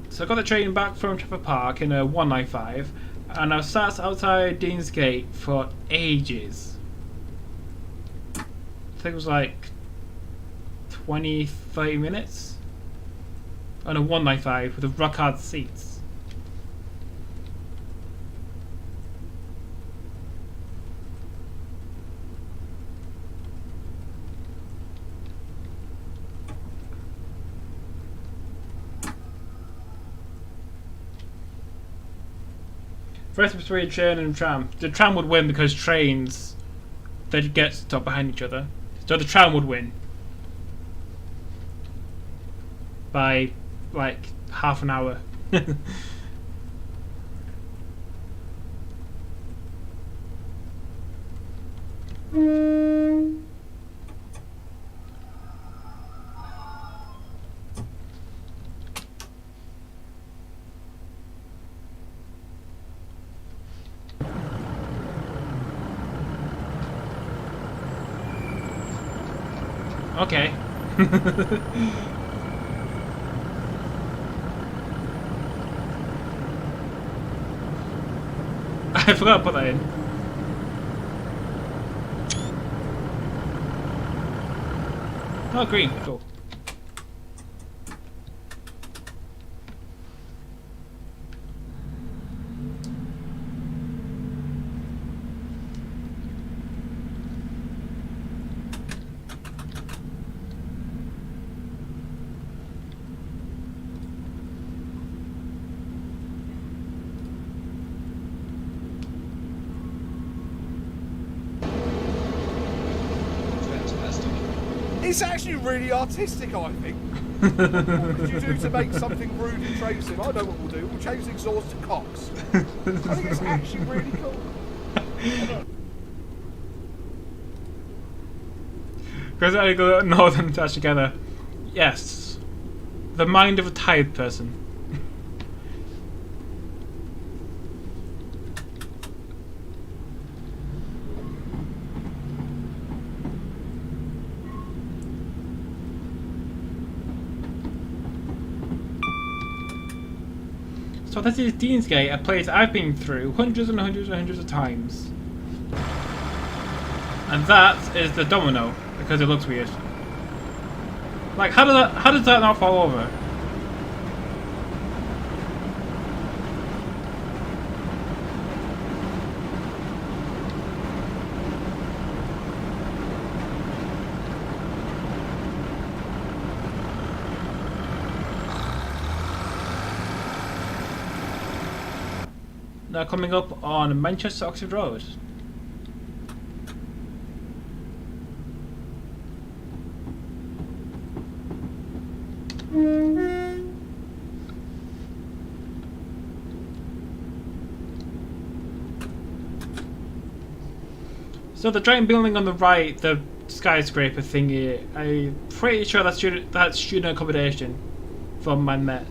So I got the train back from Shephards Park in a 195, and I sat outside Dean's Gate for ages. I think it was like 20-30 minutes on a 195 with the rock hard seats. First between train and tram. The tram would win because trains, they'd get stuck behind each other. So the tram would win by like half an hour. Okay. I forgot to put that in. Oh, green. Cool. It's actually really artistic, I think. What could you do to make something rude in train sim? I know what we'll do. We'll change the exhaust to cocks. I think it's actually really cool. Because I go north and touch together. Yes. The mind of a tired person. So this is Deansgate, a place I've been through hundreds and hundreds and hundreds of times. And that is the domino, because it looks weird. Like, how does that not fall over? Now coming up on Manchester Oxford Road. So the giant building on the right, the skyscraper thingy, I'm pretty sure that's student accommodation from my Met.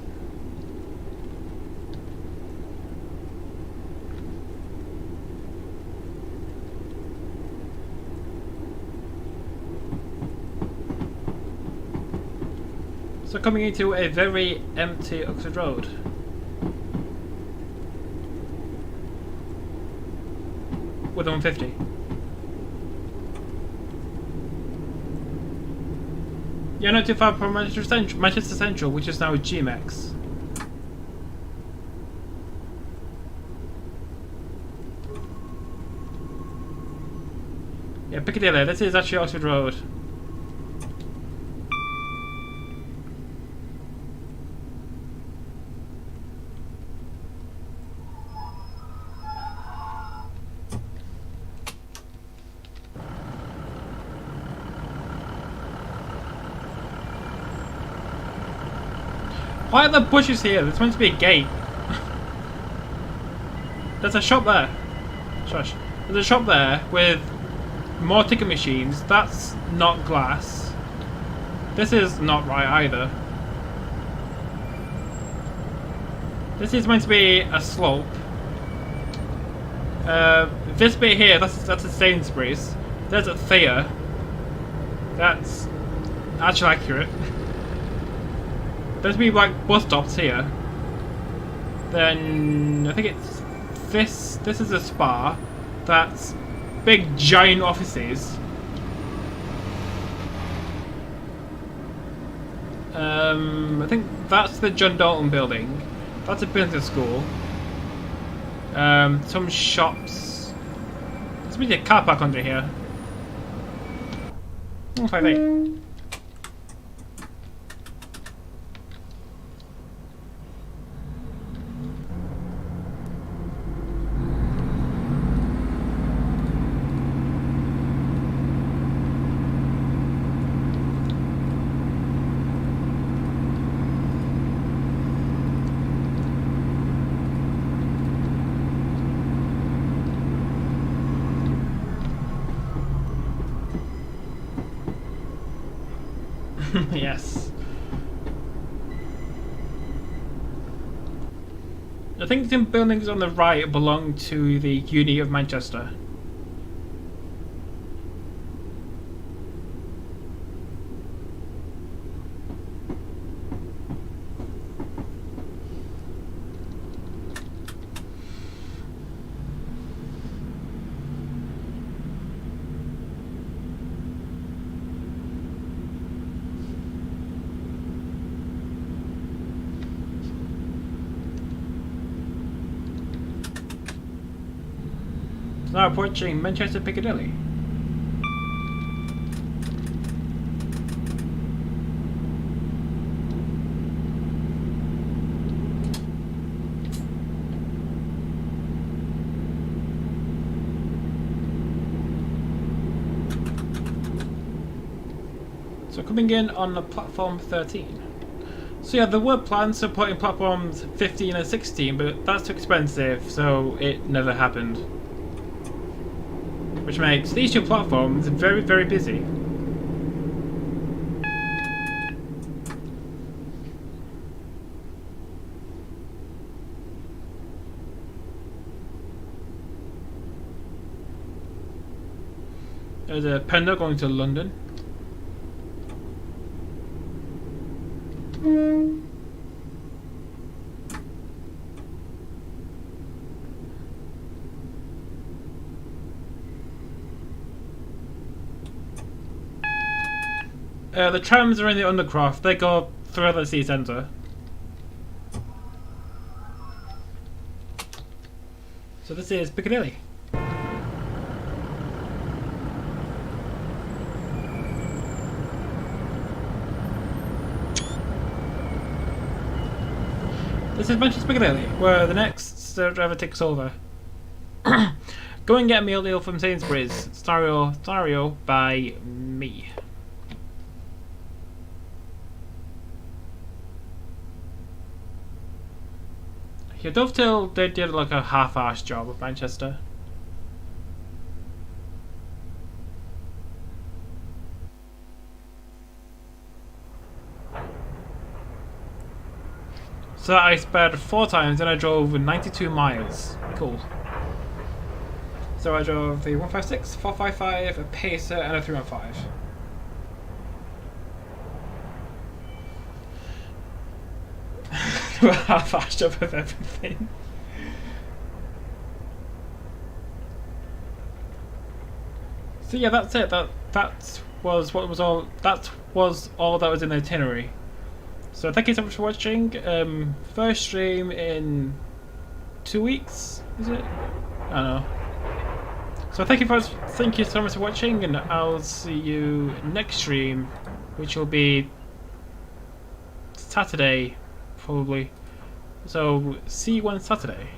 So coming into a very empty Oxford Road. With a 150. Yeah, not too far from Manchester Central, which is now GMX. Yeah, Piccadilly, this is actually Oxford Road. Why are there bushes here? There's meant to be a gate. There's a shop there. Shush. There's a shop there with more ticket machines. That's not glass. This is not right either. This is meant to be a slope. This bit here, that's a Sainsbury's. There's a theatre. That's actually accurate. There's be like bus stops here. Then I think it's this. This is a spa. That's big giant offices. I think that's the John Dalton building. That's a business school. Some shops. There's maybe a car park under here. Looks like they. Yes. I think the buildings on the right belong to the Uni of Manchester. Now approaching Manchester Piccadilly. So coming in on the platform 13. So yeah, there were plans to put in platforms 15 and 16, but that's too expensive, so it never happened. Which makes these two platforms very, very busy. There's a Panda going to London. The trams are in the Undercroft. They go through the city centre. So this is Piccadilly. This is Manchester Piccadilly, where the next driver takes over. Go and get a meal deal from Sainsbury's. Stereo by me. Yeah, Dovetail, they did like a half-assed job of Manchester. So I sped 4 times and I drove 92 miles. Cool. So I drove the 156, 455, a Pacer and a 315. A half-assed job of everything. So yeah, that's it. That was what was all. That was all that was in the itinerary. So thank you so much for watching. First stream in 2 weeks, is it? I don't know. So thank you so much for watching, and I'll see you next stream, which will be Saturday. Probably. So see you on Saturday.